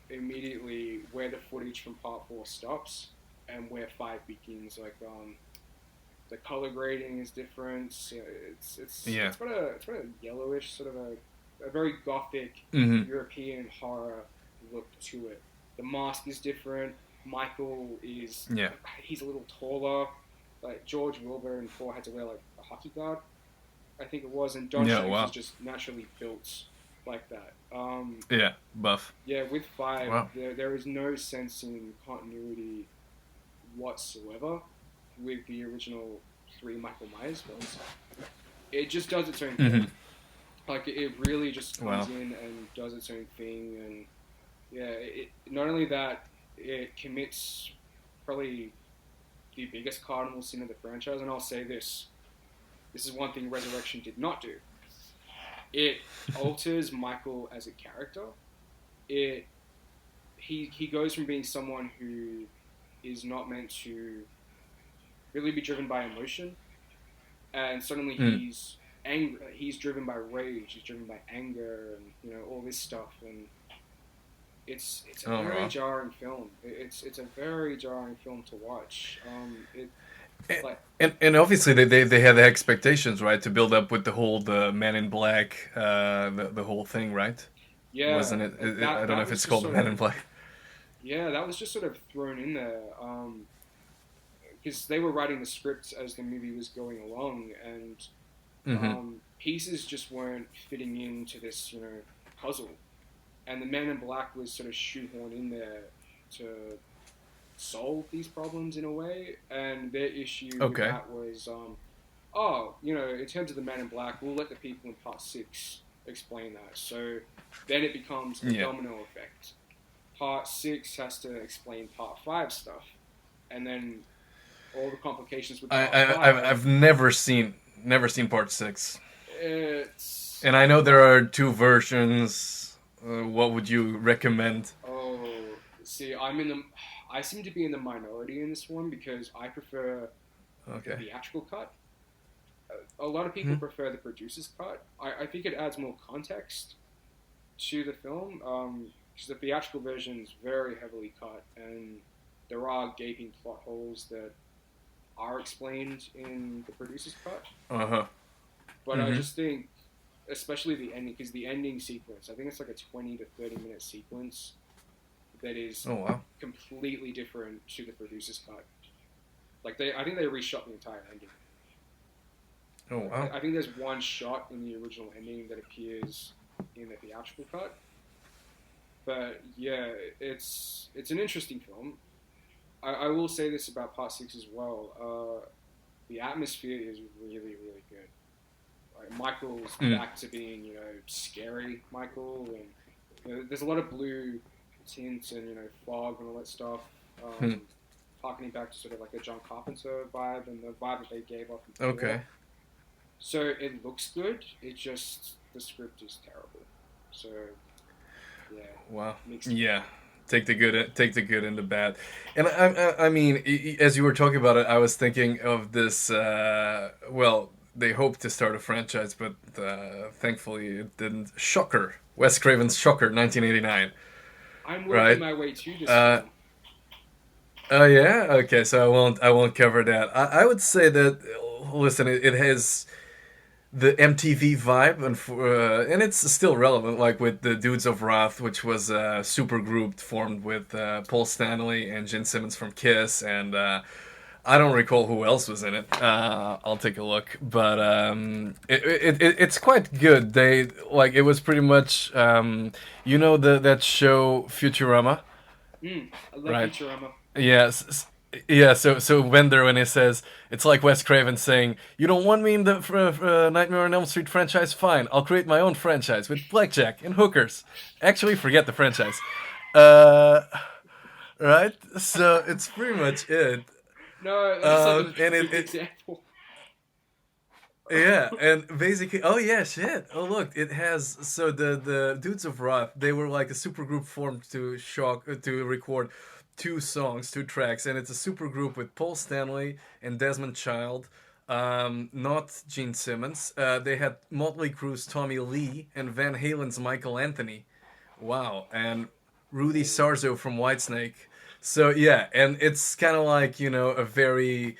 immediately where the footage from Part 4 stops and where 5 begins. Like, the color grading is different. Yeah. It's got a yellowish, sort of a very gothic Mm-hmm. European horror look to it. The mask is different. Michael is Yeah. he's a little taller. Like George Wilbur in 4 had to wear like a hockey guard, I think it was, and Don Yeah, Shanks wow. is just naturally built like that. Yeah, buff. Yeah, with 5, Wow. there is no sense in continuity whatsoever with the original 3 Michael Myers films. It just does its own thing. Mm-hmm. Like, it really just comes Wow. in and does its own thing, and yeah, not only that, it commits probably the biggest cardinal sin of the franchise, and I'll say this is one thing Resurrection did not do. It alters Michael as a character. He goes from being someone who is not meant to really be driven by emotion, and suddenly he's anger. He's driven by rage. He's driven by anger, and all this stuff. And it's a very jarring film. It's a very jarring film to watch. And obviously they had the expectations, right, to build up with the Man in Black, the whole thing, right? Yeah, wasn't it? I don't know if it's called the Man in Black. Yeah, that was just sort of thrown in there because they were writing the scripts as the movie was going along, and pieces just weren't fitting into this puzzle, and the Man in Black was sort of shoehorned in there to solve these problems in a way, and their issue with that was, in terms of the Man in Black, we'll let the people in Part 6 explain that. So then it becomes a domino effect. Part 6 has to explain Part 5 stuff, and then all the complications with Part 5. I've never seen Part 6. And I know there are 2 versions. What would you recommend? Oh, see, I seem to be in the minority in this one because I prefer the theatrical cut. A lot of people prefer the producer's cut. I think it adds more context to the film because the theatrical version is very heavily cut, and there are gaping plot holes that are explained in the producer's cut. But I just think, especially the ending, because the ending sequence, I think it's like a 20 to 30 minute sequence that is completely different to the producer's cut. Like I think they reshot the entire ending. Oh wow! I think there's one shot in the original ending that appears in the theatrical cut. But yeah, it's an interesting film. I will say this about Part 6 as well. The atmosphere is really, really good. Like, Michael's back to being, scary Michael, and there's a lot of blue tints and fog and all that stuff, harkening back to sort of like a John Carpenter vibe and the vibe that they gave off before. So it looks good. It just the script is terrible. So yeah. Wow. Yeah. Take the good and the bad. And I mean, as you were talking about it, I was thinking of this. They hoped to start a franchise, but thankfully it didn't. Shocker. Wes Craven's Shocker, 1989. I'm working my way to this one. Oh yeah, okay. So I won't cover that. I would say that. Listen, it has the MTV vibe, and it's still relevant. Like with the Dudes of Wrath, which was a super group formed with Paul Stanley and Gene Simmons from Kiss, and I don't recall who else was in it. I'll take a look, but it's quite good. It was pretty much that show Futurama. I love Futurama. Yes. Yeah, so Wender, when he says, it's like Wes Craven saying, you don't want me in the Nightmare on Elm Street franchise? Fine, I'll create my own franchise with blackjack and hookers. Actually, forget the franchise. Right? So it's pretty much it. No, that's not an example. Yeah, and basically, oh yeah, shit. Oh look, it has, so the Dudes of Wrath, they were like a super group formed to record 2 tracks, and it's a super group with Paul Stanley and Desmond Child, not Gene Simmons. They had Motley Crue's Tommy Lee and Van Halen's Michael Anthony. Wow, and Rudy Sarzo from Whitesnake. So yeah, and it's kind of like, it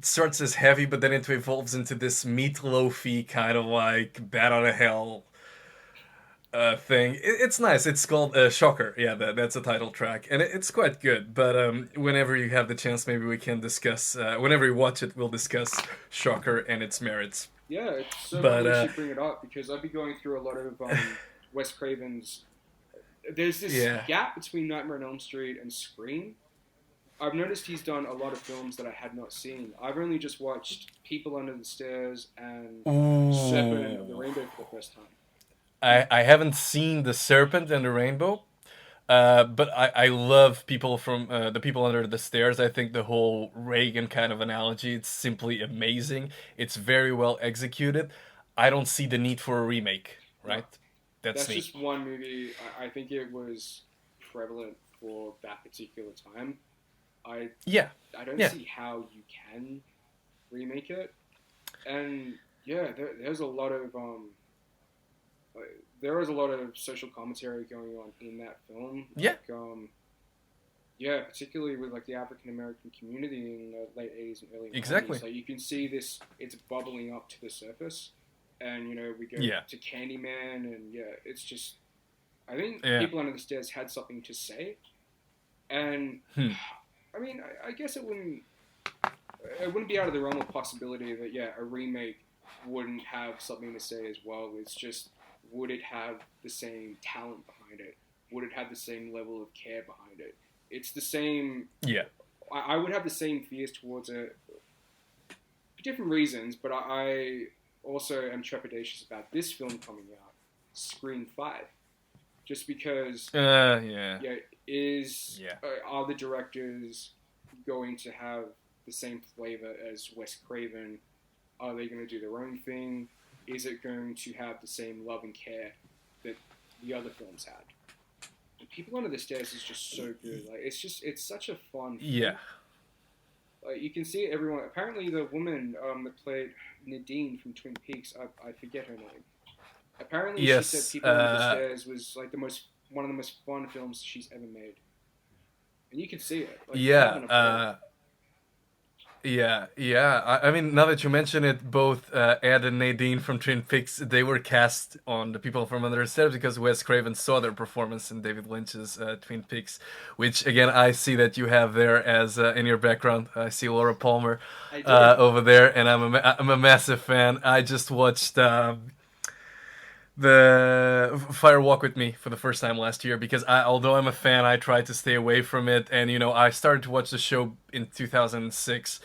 starts as heavy, but then it evolves into this meatloafy kind of like Bat Out of Hell thing. It's nice. It's called Shocker. Yeah, that's a title track, and it's quite good. But whenever you have the chance, maybe we can discuss. Whenever you watch it, we'll discuss Shocker and its merits. Yeah, it's so funny you should bring it up because I've been going through a lot of Wes Craven's. There's this gap between Nightmare on Elm Street and Scream. I've noticed he's done a lot of films that I had not seen. I've only just watched People Under the Stairs and Serpent of the Rainbow for the first time. I haven't seen The Serpent and the Rainbow, but I love People from the People Under the Stairs. I think the whole Reagan kind of analogy, it's simply amazing. It's very well executed. I don't see the need for a remake, right? That's neat. Just one movie. I think it was prevalent for that particular time. I don't see how you can remake it. And yeah, there's a lot of there was a lot of social commentary going on in that film. Yeah, Yeah, particularly with like the African American community in the late '80s and early exactly. '90s. Like you can see this, it's bubbling up to the surface, and we go Yeah, to Candyman, and yeah, it's just. I think yeah. People Under the Stairs had something to say, and Hmm. I mean, I guess it wouldn't be out of the realm of possibility that a remake wouldn't have something to say as well. It's just, would it have the same talent behind it? Would it have the same level of care behind it? It's the same. Yeah. I would have the same fears towards it for different reasons, but I also am trepidatious about this film coming out, Scream 5, just because. Yeah. Yeah, are the directors going to have the same flavor as Wes Craven? Are they going to do their own thing? Is it going to have the same love and care that the other films had? And People Under the Stairs is just so good. Like it's such a fun film. Yeah. Like you can see everyone. Apparently, the woman that played Nadine from Twin Peaks, I forget her name. Apparently, Yes, she said People Under the Stairs was like one of the most fun films she's ever made, and you can see it. Like, Yeah. Yeah. I mean, now that you mention it, both Ed and Nadine from Twin Peaks, they were cast on The People from Under the Stairs because Wes Craven saw their performance in David Lynch's Twin Peaks, which, again, I see that you have there as in your background. I see Laura Palmer over there, and I'm a massive fan. I just watched the Fire Walk with Me for the first time last year because although I'm a fan, I tried to stay away from it. And I started to watch the show in 2006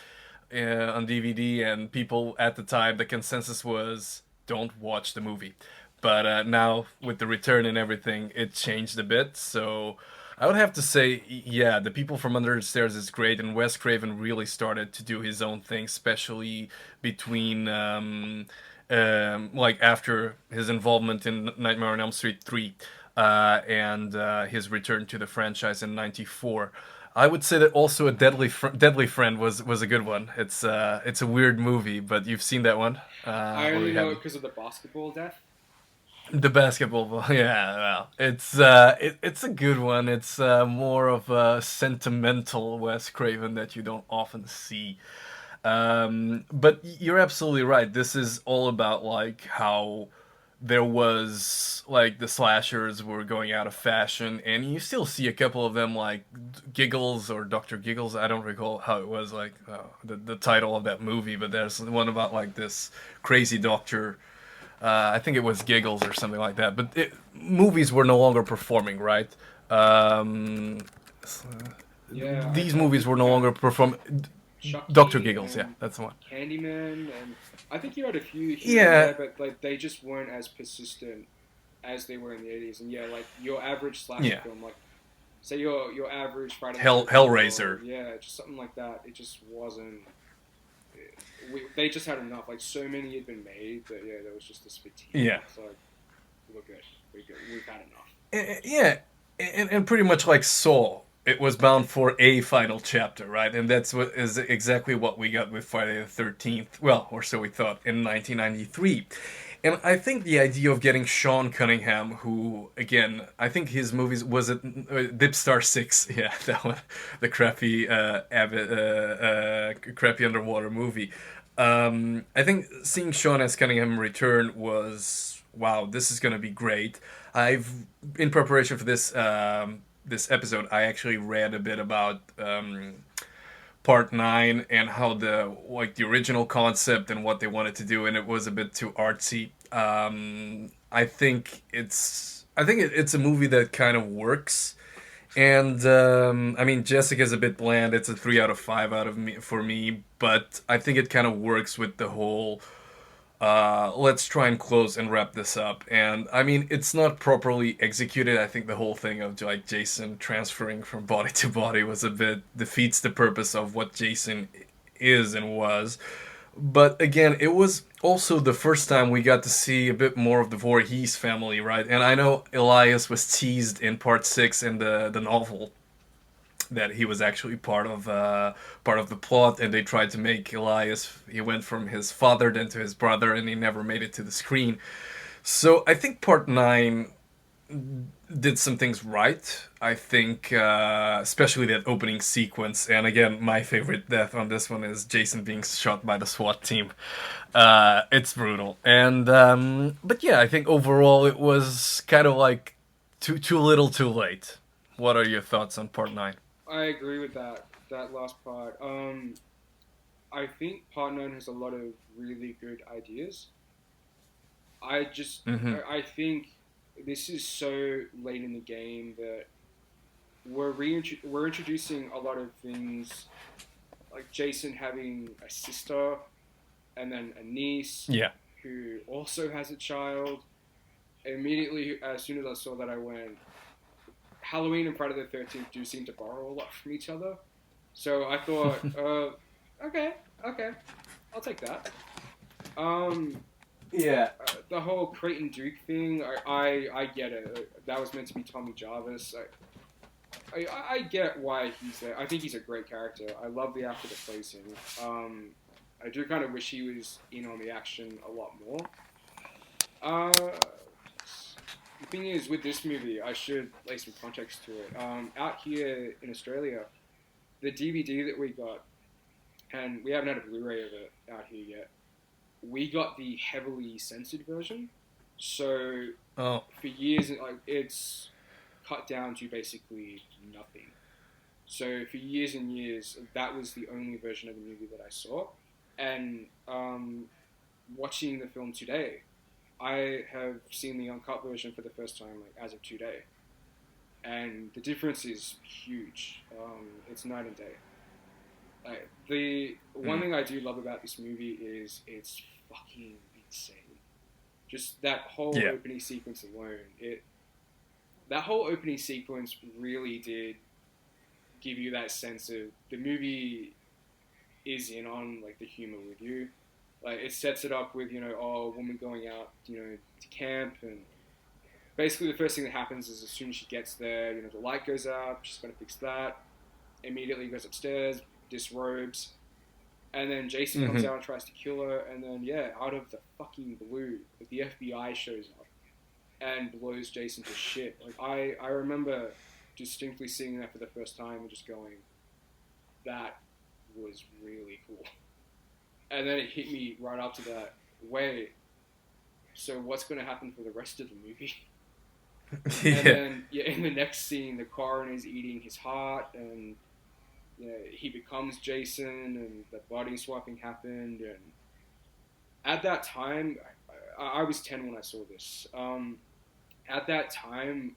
on DVD, and people at the time, the consensus was don't watch the movie. But now with the return and everything, it changed a bit. So I would have to say, yeah, The People from Under the Stairs is great, and Wes Craven really started to do his own thing, especially between. Like after his involvement in Nightmare on Elm Street 3 and his return to the franchise in '94. I would say that also a Deadly Friend was a good one. It's a weird movie, but you've seen that one. I only know it because of the basketball death. The basketball, yeah, well, it's it's a good one. It's more of a sentimental Wes Craven that you don't often see. But you're absolutely right. This is all about like how there was like the slashers were going out of fashion, and you still see a couple of them like Giggles or Dr. Giggles. I don't recall how it was like the title of that movie, but there's one about like this crazy doctor. I think it was Giggles or something like that. But movies were no longer performing, right? These movies were no longer performing. Dr. Giggles, yeah, that's the one. Candyman, and I think you had a few here, but like they just weren't as persistent as they were in the '80s. And like your average slasher film, like say your average Friday Hellraiser, just something like that. It just wasn't. They just had enough. Like so many had been made, but there was just this fatigue. Yeah. So we're good. We've had enough. And pretty much like Saw. It was bound for a final chapter, right? And that's what is exactly what we got with Friday the 13th. Well, or so we thought, in 1993. And I think the idea of getting Sean Cunningham, who, again, I think his movies, was it Deep Star 6? Yeah, that one. The crappy, crappy underwater movie. I think seeing Sean S. Cunningham return was, wow, this is going to be great. In preparation for this episode, I actually read a bit about Part 9 and how the original concept and what they wanted to do, and it was a bit too artsy. I think it's a movie that kind of works, and I mean, Jessica's a bit bland. It's a 3 out of 5 for me, but I think it kind of works with the whole. Let's try and close and wrap this up. And I mean, it's not properly executed. I think the whole thing of like Jason transferring from body to body was a bit defeats the purpose of what Jason is and was. But again, it was also the first time we got to see a bit more of the Voorhees family, right? And I know Elias was teased in part 6 in the novel. that he was actually part of the plot, and they tried to make Elias. He went from his father then to his brother, and he never made it to the screen. So I think Part 9 did some things right. I think, especially that opening sequence, and again, my favorite death on this one is Jason being shot by the SWAT team. It's brutal, and but yeah, I think overall it was kind of like too little, too late. What are your thoughts on Part 9? I agree with that last part. I think Part 9 has a lot of really good ideas. Mm-hmm. I think this is so late in the game that we're introducing a lot of things like Jason having a sister and then a niece Yeah. who also has a child. Immediately, as soon as I saw that, I went, Halloween and Friday the 13th do seem to borrow a lot from each other. So I thought, okay, I'll take that. Um, Yeah. the whole Creighton Duke thing, I get it. That was meant to be Tommy Jarvis. I get why he's there. I think he's a great character. I love the actor that plays him. I do kind of wish he was in on the action a lot more. The thing is, with this movie, I should lay some context to it. Out here in Australia, the DVD that we got, and we haven't had a Blu-ray of it out here yet, we got the heavily censored version. So Oh. for years, like it's cut down to basically nothing. So for years and years, that was the only version of the movie that I saw. And watching the film today, I have seen the uncut version for the first time, like as of today, and the difference is huge. It's night and day. The one thing I do love about this movie is it's fucking insane. Just that whole opening sequence alone. That whole opening sequence really did give you that sense of the movie is in on like the humor with you. Like it sets it up with a woman going out to camp, and basically the first thing that happens is as soon as she gets there, the light goes out. She's got to fix that. Immediately goes upstairs, disrobes, and then Jason comes out and tries to kill her, and then out of the fucking blue, like, the FBI shows up and blows Jason to shit. Like I remember distinctly seeing that for the first time and just going, that was really cool. And then it hit me right after that. Wait, so what's going to happen for the rest of the movie? And then in the next scene, the coroner's eating his heart, and he becomes Jason, and the body swapping happened. And at that time, I was 10 when I saw this. At that time,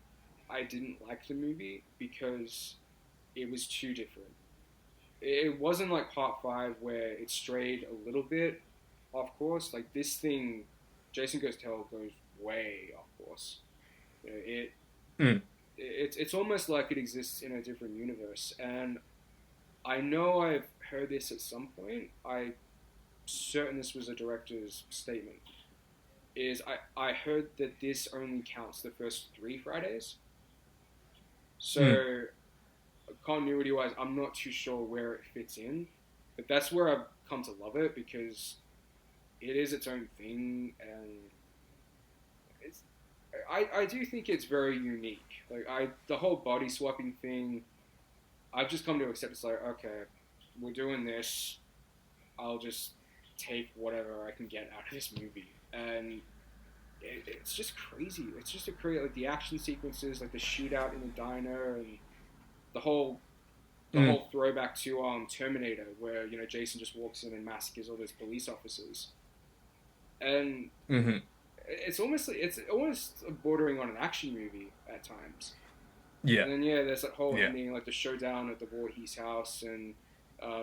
I didn't like the movie because it was too different. It wasn't like Part 5 where it strayed a little bit off course. Like this thing, Jason Goes to Hell goes way off course. It's almost like it exists in a different universe. And I know I've heard this at some point. I'm certain this was a director's statement. I heard that this only counts the first 3 Fridays. So continuity-wise, I'm not too sure where it fits in. But that's where I've come to love it, because it is its own thing, and I do think it's very unique. Like the whole body swapping thing, I've just come to accept. It's like, okay, we're doing this. I'll just take whatever I can get out of this movie, and it's just crazy. It's just like the action sequences, like the shootout in the diner, and the whole throwback to Terminator, where Jason just walks in and massacres all those police officers, and it's almost bordering on an action movie at times. Yeah. And then there's that whole ending, like the showdown at the Voorhees house, and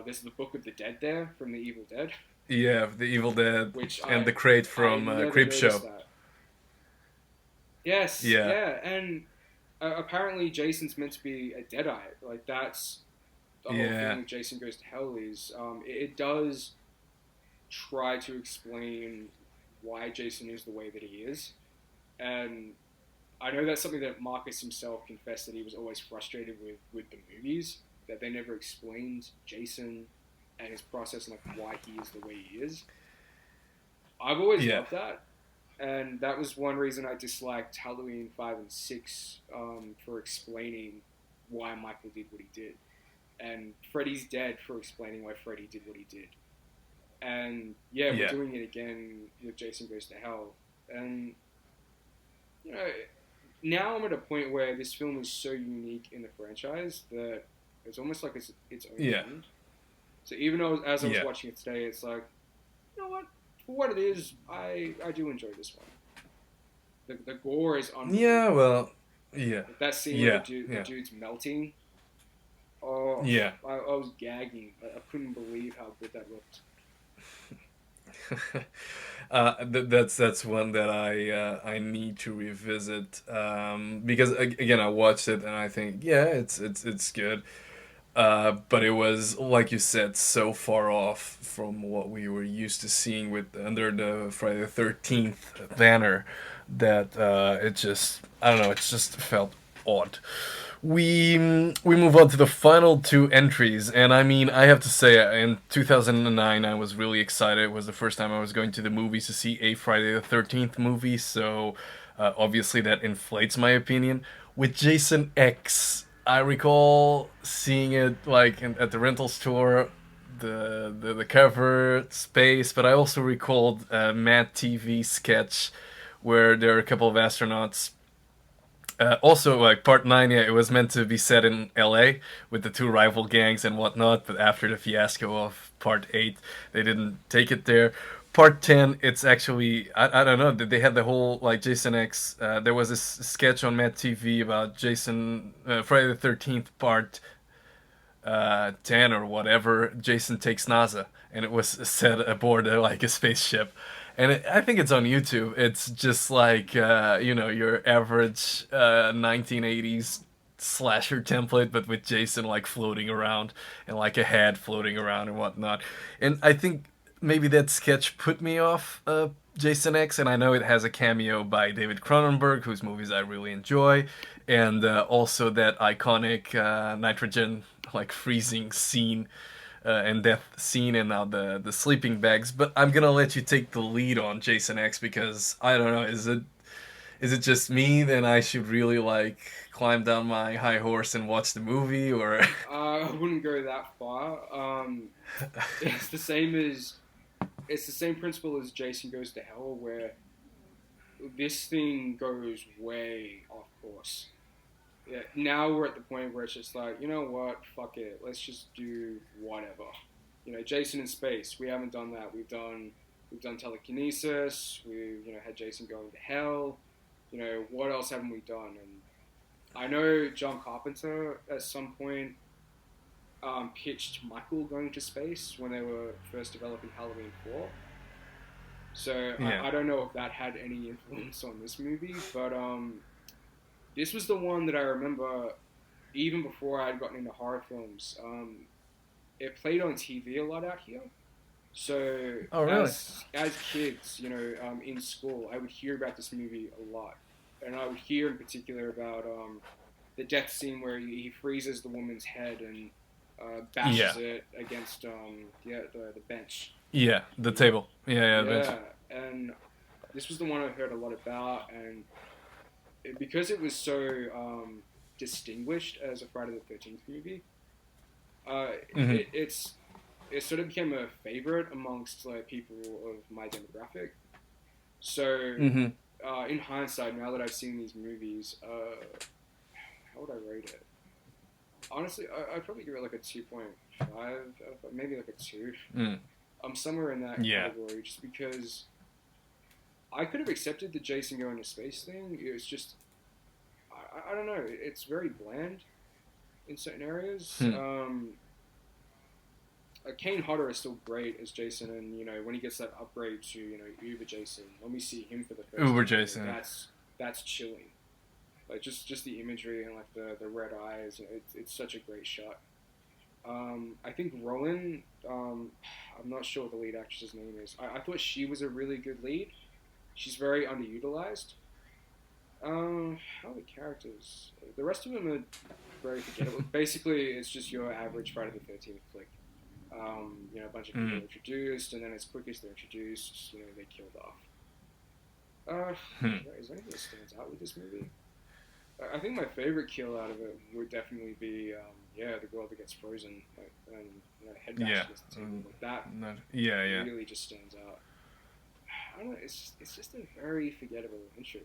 there's the Book of the Dead there from The Evil Dead. Yeah, The Evil Dead, the crate from Creepshow. That. Yes. Yeah, and apparently Jason's meant to be a Deadite. Like that's the whole thing. Jason Goes to Hell is it does try to explain why Jason is the way that he is, and I know that's something that Marcus himself confessed that he was always frustrated with the movies, that they never explained Jason and his process and like why he is the way he is. I've always loved that, and that was one reason I disliked Halloween 5 and 6 for explaining why Michael did what he did, and Freddy's Dead for explaining why Freddy did what he did. And we're doing it again with Jason Goes to Hell, and you know, now I'm at a point where this film is so unique in the franchise that it's almost like it's its own thing. So even though as I was watching it today, it's like, you know what? For what it is, I do enjoy this one. The gore is unbelievable. Yeah, well, that scene where the dude's melting. Oh, yeah. I was gagging. I couldn't believe how good that looked. That's one that I need to revisit because again I watched it and I think it's good, but it was, like you said, so far off from what we were used to seeing under the Friday the 13th banner that it just, I don't know, it just felt odd. We move on to the final two entries, and I mean, I have to say, in 2009, I was really excited. It was the first time I was going to the movies to see a Friday the 13th movie, so obviously that inflates my opinion. With Jason X, I recall seeing it like at the rental store, the cover space, but I also recalled a Mad TV sketch where there are a couple of astronauts. Also, like part 9, it was meant to be set in LA with the two rival gangs and whatnot, but after the fiasco of part 8, they didn't take it there. Part 10, it's actually, I don't know, they had the whole, like, Jason X, there was this sketch on Mad TV about Friday the 13th part 10 or whatever, Jason takes NASA, and it was set aboard like a spaceship. And I think it's on YouTube. It's just like, your average 1980s slasher template, but with Jason like floating around and like a head floating around and whatnot. And I think maybe that sketch put me off Jason X, and I know it has a cameo by David Cronenberg, whose movies I really enjoy, and also that iconic nitrogen like freezing scene and death scene, and now the sleeping bags. But I'm gonna let you take the lead on Jason X because I don't know, is it just me? Then I should really like climb down my high horse and watch the movie, or I wouldn't go that far. It's the same principle as Jason Goes to Hell, where this thing goes way off course. Yeah, now we're at the point where it's just like, you know what, fuck it, let's just do whatever. You know, Jason in space, we haven't done that. We've done telekinesis. We've had Jason going to hell. You know, what else haven't we done? And I know John Carpenter at some point pitched Michael going to space when they were first developing Halloween 4. So I don't know if that had any influence on this movie, but this was the one that I remember even before I had gotten into horror films. It played on TV a lot out here. So as kids, in school, I would hear about this movie a lot. And I would hear in particular about the death scene where he freezes the woman's head and bashes it against the bench. Yeah, the table. Yeah, the bench. And this was the one I heard a lot about, and because it was so distinguished as a Friday the 13th movie, it sort of became a favorite amongst like people of my demographic. So in hindsight, now that I've seen these movies, how would I rate it? Honestly, I'd probably give it like a 2.5, maybe like a 2. I'm somewhere in that category, just because I could have accepted the Jason going to space thing. It was just, I don't know, it's very bland in certain areas. Kane Hodder is still great as Jason, and when he gets that upgrade to Uber Jason, when we see him for the first time, Jason, that's chilling. Like just the imagery and like the red eyes, it's such a great shot. I think Rowan, I'm not sure what the lead actress's name is. I thought she was a really good lead. She's very underutilized. How are the characters? The rest of them are very forgettable. Basically, it's just your average Friday the 13th flick. A bunch of people are introduced, and then as quick as they're introduced, they killed off. Is there anything that stands out with this movie? I think my favorite kill out of it would definitely be, the girl that gets frozen and head bash against the table. That really just stands out. I don't know. It's just a very forgettable entry.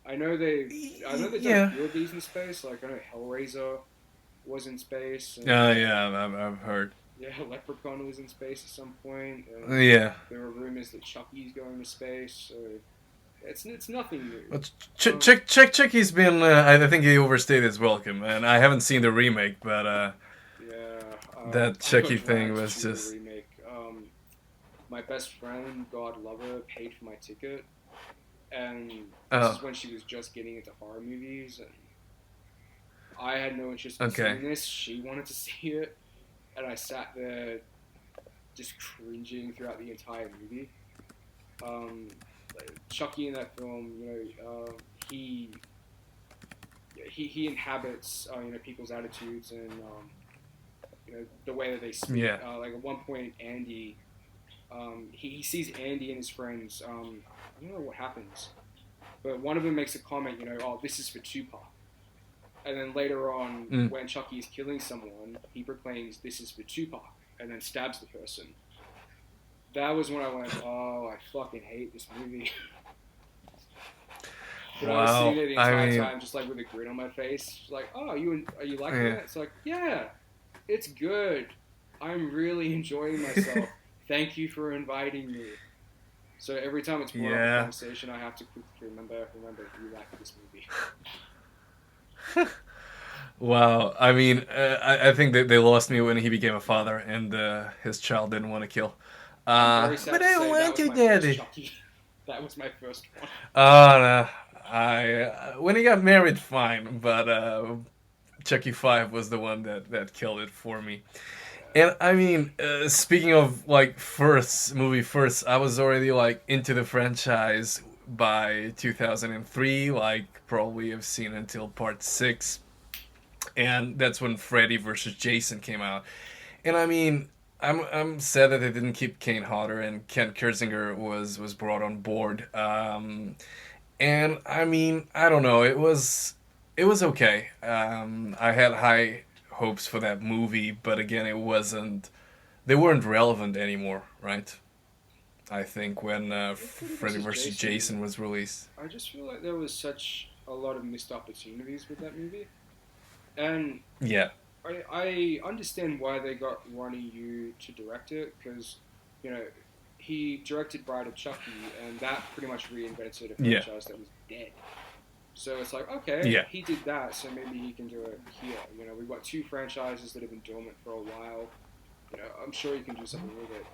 I know they've done a few of these in space. Like I know Hellraiser was in space. And, I've heard. Yeah, Leprechaun was in space at some point. There were rumors that Chucky's going to space. So it's nothing new. Well, Chucky's been. I think he overstayed his welcome, and I haven't seen the remake, but that Chucky thing was just. Remake. My best friend, God love her, paid for my ticket. And this is when she was just getting into horror movies, and I had no interest in seeing this. She wanted to see it, and I sat there just cringing throughout the entire movie. Chucky in that film, he inhabits people's attitudes and the way that they speak. Like at one point, Andy, he sees Andy and his friends. I don't know what happens, but one of them makes a comment, oh, this is for Tupac. And then later on, when Chucky is killing someone, he proclaims, this is for Tupac, and then stabs the person. That was when I went, oh, I fucking hate this movie. But I was seeing it the entire time, just like with a grin on my face. Like, oh, are you liking it? It's like, yeah, it's good. I'm really enjoying myself. Thank you for inviting me. So every time it's brought up in conversation, I have to quickly remember you like this movie. Wow. I mean, I think they lost me when he became a father and his child didn't want to kill. But I want you, Daddy. That was my first one. Oh, no. When he got married, fine. But Chucky 5 was the one that killed it for me. And I mean, speaking of like movie firsts, I was already like into the franchise by 2003. Like probably have seen until part 6, and that's when Freddy versus Jason came out. And I mean, I'm sad that they didn't keep Kane Hodder and Ken Kirzinger was brought on board. And I mean, I don't know, it was okay. I had high hopes for that movie, but again, they weren't relevant anymore, right? I think when Freddy vs. Jason was released. I just feel like there was such a lot of missed opportunities with that movie. And I understand why they got Ronnie Yu to direct it, because, he directed Bride of Chucky, and that pretty much reinvented a franchise that was dead. So it's like, okay, he did that, so maybe he can do it here. We've got 2 franchises that have been dormant for a while. I'm sure he can do something with it.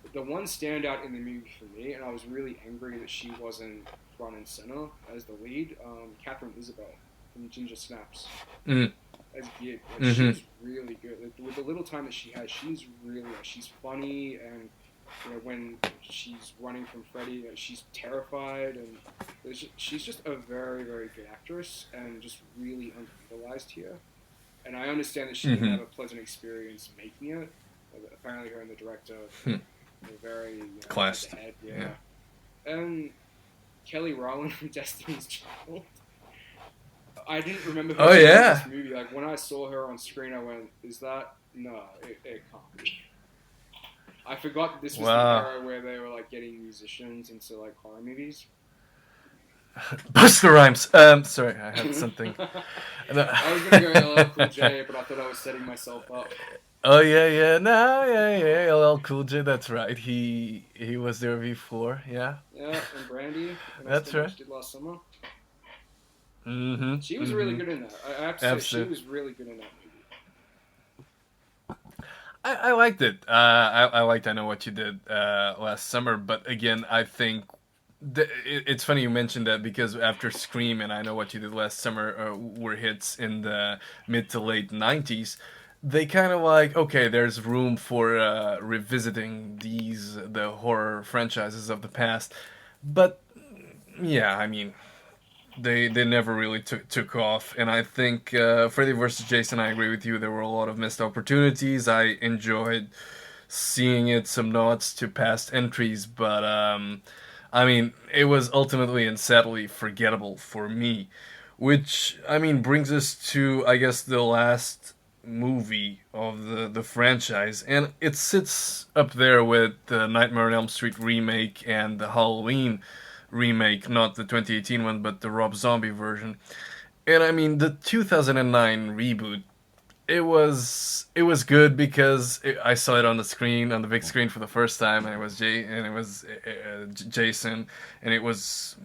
But the one standout in the movie for me, and I was really angry that she wasn't front and center as the lead, Catherine Isabel from Ginger Snaps. As Gid. She's really good. With the little time that she has, she's funny, and when she's running from Freddy, she's terrified, and she's just a very, very good actress, and just really underutilized here. And I understand that she didn't have a pleasant experience making it. Apparently, her and the director were very classed. Head, And Kelly Rowland from Destiny's Child. I didn't remember her in this movie. Like when I saw her on screen, I went, "Is that no? It can't be." I forgot that this was the era where they were like getting musicians into like horror movies. Buster Rhymes. Sorry, I had something. I was gonna go LL Cool J, but I thought I was setting myself up. Oh yeah, LL Cool J. That's right. He was there before. Yeah. Yeah, and Brandy. That's right. Did last summer. Mm-hmm. She was really good in that. I have to say, she was really good in that movie. I liked it. I liked I Know What You Did last summer, but again, I think it's funny you mentioned that, because after Scream and I Know What You Did Last Summer were hits in the mid to late 90s, they kind of like, okay, there's room for revisiting the horror franchises of the past. But yeah, I mean, they never really took off. And I think Freddy vs. Jason, I agree with you. There were a lot of missed opportunities. I enjoyed seeing it, some nods to past entries, but I mean, it was ultimately and sadly forgettable for me. Which, I mean, brings us to, I guess, the last movie of the franchise. And it sits up there with the Nightmare on Elm Street remake and the Halloween remake, not the 2018 one, but the Rob Zombie version. And I mean, the 2009 reboot, it was good because I saw it on the screen, on the big screen for the first time, and it was Jason, and it was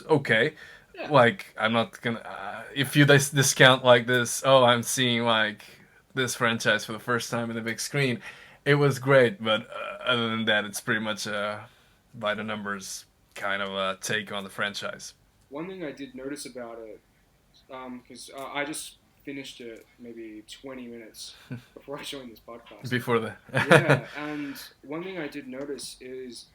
okay. Yeah. Like, I'm not gonna if you discount like this, oh, I'm seeing like this franchise for the first time in the big screen, it was great. But other than that, it's pretty much by the numbers kind of a take on the franchise. One thing I did notice about it, because I just finished it maybe 20 minutes before I joined this podcast. Before the Yeah, and one thing I did notice is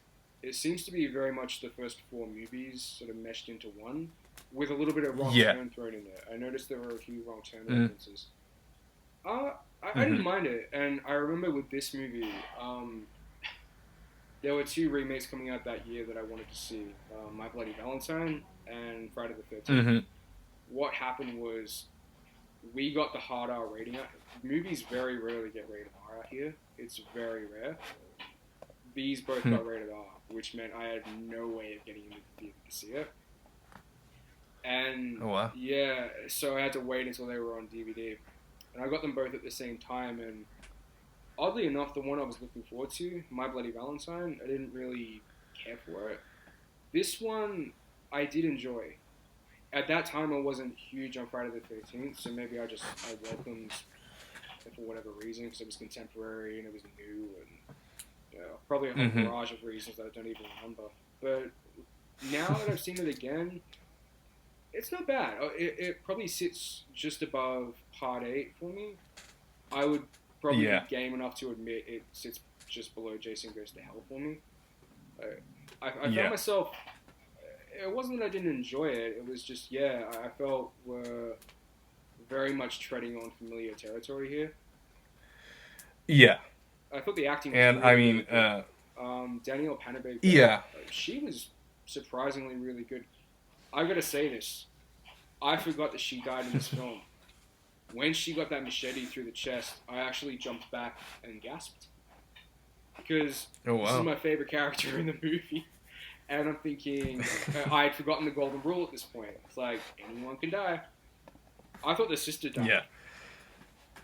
it seems to be very much the first four movies sort of meshed into one, with a little bit of wrong Yeah. turn thrown in there. I noticed there were a few wrong turn Mm. references. I didn't mind it, and I remember with this movie, there were two remakes coming out that year that I wanted to see: My Bloody Valentine and Friday the 13th. hmm What happened was we got the hard R rating out. Movies very rarely get rated R out here. It's very rare. These both got rated R, which meant I had no way of getting into the theater to see it. And Oh wow. yeah, so I had to wait until they were on DVD. And I got them both at the same time. And oddly enough, the one I was looking forward to, My Bloody Valentine, I didn't really care for it. This one, I did enjoy. At that time, I wasn't huge on Friday the 13th, so maybe I welcomed it for whatever reason, because it was contemporary and it was new, and probably a whole barrage of reasons that I don't even remember. But now that I've seen it again, it's not bad. It probably sits just above Part 8 for me. I would probably be game enough to admit it sits just below Jason Goes to Hell for me. I found myself... It wasn't that I didn't enjoy it. It was just, I felt we're very much treading on familiar territory here. Yeah. I thought the acting was And really, I mean, really good. Danielle Panabaker, she was surprisingly really good. I gotta say this. I forgot that she died in this film. When she got that machete through the chest, I actually jumped back and gasped. Because this is my favorite character in the movie. And I'm thinking, I had forgotten the golden rule at this point. It's like, anyone can die. I thought the sister died. Yeah.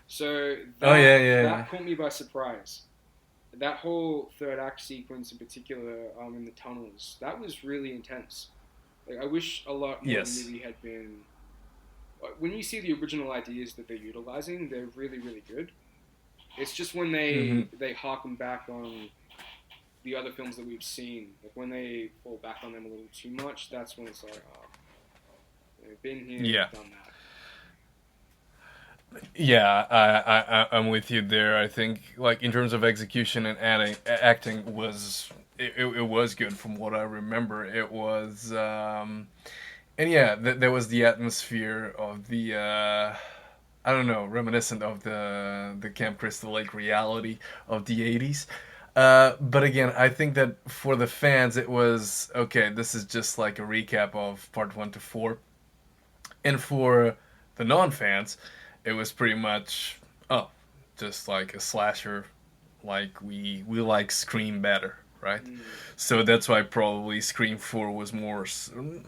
So that caught me by surprise. That whole third act sequence in particular, in the tunnels, that was really intense. Like, I wish a lot more of the movie had been... When you see the original ideas that they're utilizing, they're really, really good. It's just when they harken back on the other films that we've seen, like when they fall back on them a little too much, that's when it's like, they've been here, done that. Yeah, I'm with you there. I think, like, in terms of execution and acting was it was good from what I remember. It was, and there was the atmosphere of the I don't know, reminiscent of the Camp Crystal Lake reality of the 80s. But again, I think that for the fans, it was, okay, this is just like a recap of part 1 to 4. And for the non-fans, it was pretty much, just like a slasher, like we like Scream better, right? So that's why probably Scream 4 was more,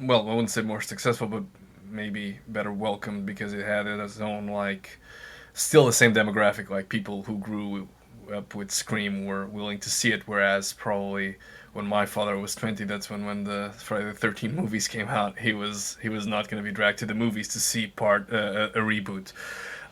well, I wouldn't say more successful, but maybe better welcomed, because it had its own, like, still the same demographic, like people who grew up with Scream were willing to see it, whereas probably when my father was 20, that's when the Friday the 13th movies came out, he was not going to be dragged to the movies to see a reboot.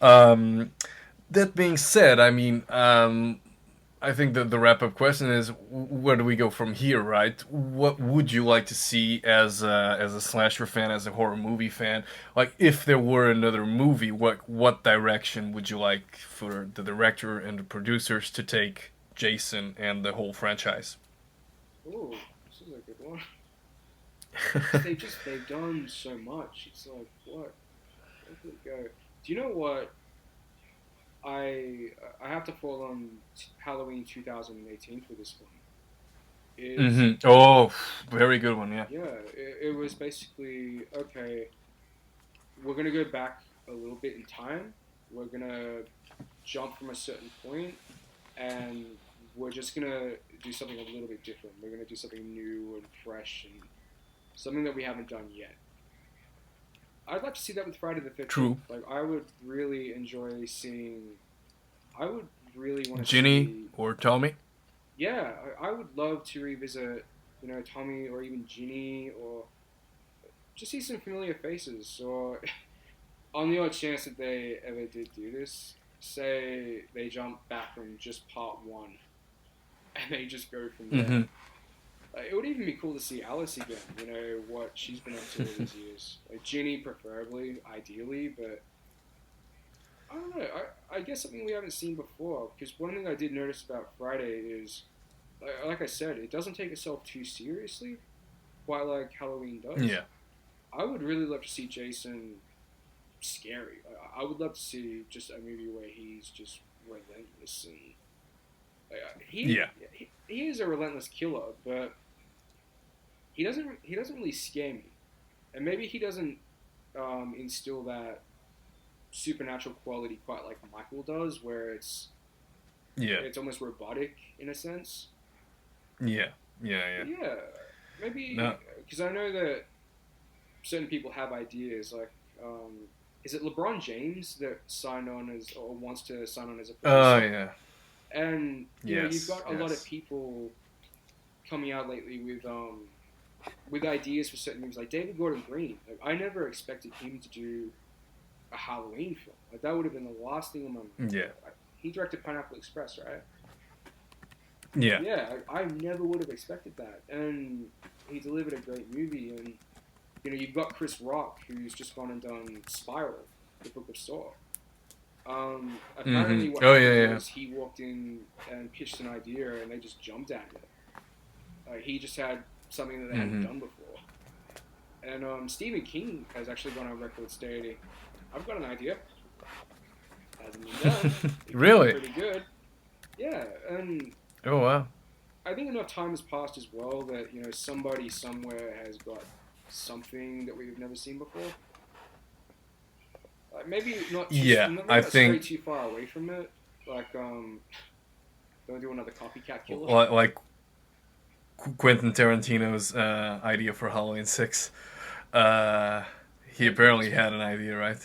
That being said, I mean, I think that the wrap-up question is, where do we go from here, right? What would you like to see as a slasher fan, as a horror movie fan? Like, if there were another movie, what direction would you like for the director and the producers to take Jason and the whole franchise? Ooh, this is a good one. they've done so much. It's like what? Where could it go? Do you know what? I have to fall on Halloween 2018 for this one. It's Oh, very good one. Yeah. yeah. It was basically okay. We're gonna go back a little bit in time. We're gonna jump from a certain point, and we're just gonna do something a little bit different. We're gonna do something new and fresh and something that we haven't done yet. I'd like to see that with Friday the 13th. True. Like, I would really enjoy seeing. I would really want to Ginny see. or Tommy. Yeah, I would love to revisit, Tommy or even Ginny or just see some familiar faces. Or on the odd chance that they ever did do this, say they jump back from just part one and they just go from there. Mm-hmm. It would even be cool to see Alice again. What she's been up to all these years. Like Ginny, preferably, ideally, but I don't know. I guess something we haven't seen before. Because one thing I did notice about Friday is, like I said, it doesn't take itself too seriously, quite like Halloween does. Yeah. I would really love to see Jason scary. I would love to see just a movie where he's just relentless and he is a relentless killer, but he doesn't really scare me, and maybe he doesn't instill that supernatural quality quite like Michael does, where it's almost robotic in a sense. Yeah. Yeah, maybe No. because I know that certain people have ideas like. Is it LeBron James that signed on as or wants to sign on as a producer? Oh yeah. And you've got a lot yes. of people coming out lately with ideas for certain movies, like David Gordon Green. Like, I never expected him to do a Halloween film. Like that would have been the last thing on my mind. Yeah. He directed Pineapple Express, right? Yeah. Yeah, I never would have expected that, and he delivered a great movie. And you've got Chris Rock, who's just gone and done Spiral, The Book of Saw. Apparently what happened was he walked in and pitched an idea and they just jumped at it. He just had something that they hadn't done before. And Stephen King has actually gone on record stating, I've got an idea. Hasn't been done. Really? Pretty good. Yeah, and Oh wow. I think enough time has passed as well that, somebody somewhere has got something that we've never seen before. Maybe not. I think too far away from it. Like, don't do another copycat killer. Like Quentin Tarantino's idea for Halloween 6. He apparently had an idea, right?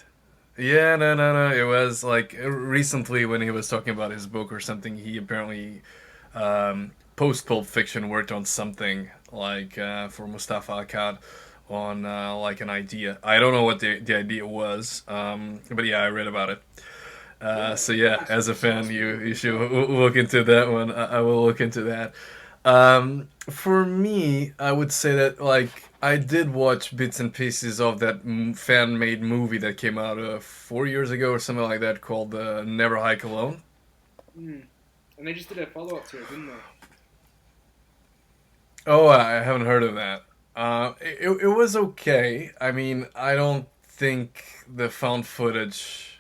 Yeah, no. It was like recently when he was talking about his book or something. He apparently post Pulp Fiction worked on something like for Mustafa Akkad. On like an idea. I don't know what the idea was, but yeah, I read about it. So yeah, as a fan, you should look into that one. I will look into that. For me, I would say that like I did watch bits and pieces of that fan-made movie that came out 4 years ago or something like that called Never Hike Alone. And they just did a follow-up to it, didn't they? Oh, I haven't heard of that. It was okay. I mean, I don't think the found footage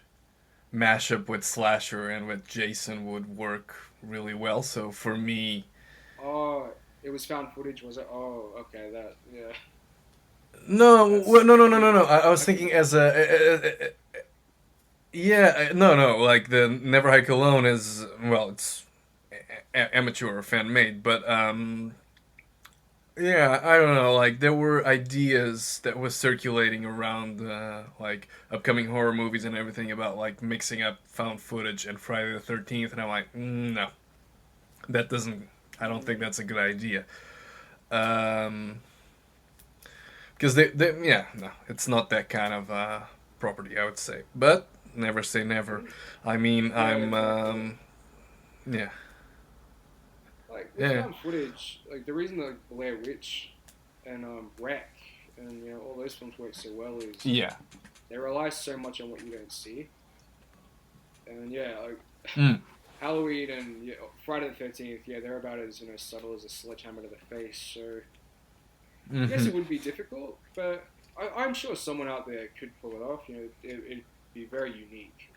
mashup with Slasher and with Jason would work really well. So for me, it was found footage, was it? Oh, okay, yeah. No. I was thinking as no. Like the Never Hike Alone is it's amateur or fan made, but yeah, I don't know. Like there were ideas that was circulating around like upcoming horror movies and everything about like mixing up found footage and Friday the 13th, and I'm like, no, that doesn't. I don't think that's a good idea. Because no, it's not that kind of property, I would say. But never say never. I mean, yeah. Like with found footage, like the reason that Blair Witch and Wreck and all those films work so well is they rely so much on what you don't see. And like Halloween and Friday the 13th, they're about as subtle as a sledgehammer to the face. So Yes, it would be difficult, but I'm sure someone out there could pull it off. You know, it'd be very unique.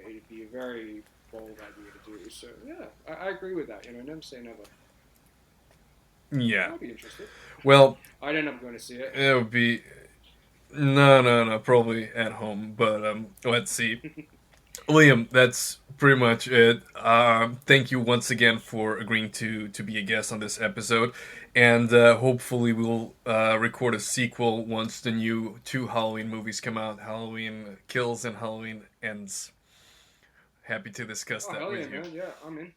It'd be a very bold idea to do. So yeah, I agree with that. You know, never say never. Yeah. I'll be interested. Well, I'd end up going to see it. it would be no, probably at home. But let's see. Liam, that's pretty much it. Thank you once again for agreeing to be a guest on this episode, and hopefully we'll record a sequel once the new two Halloween movies come out: Halloween Kills and Halloween Ends. Happy to discuss Oh that hell yeah, with you. man! Yeah, I'm in.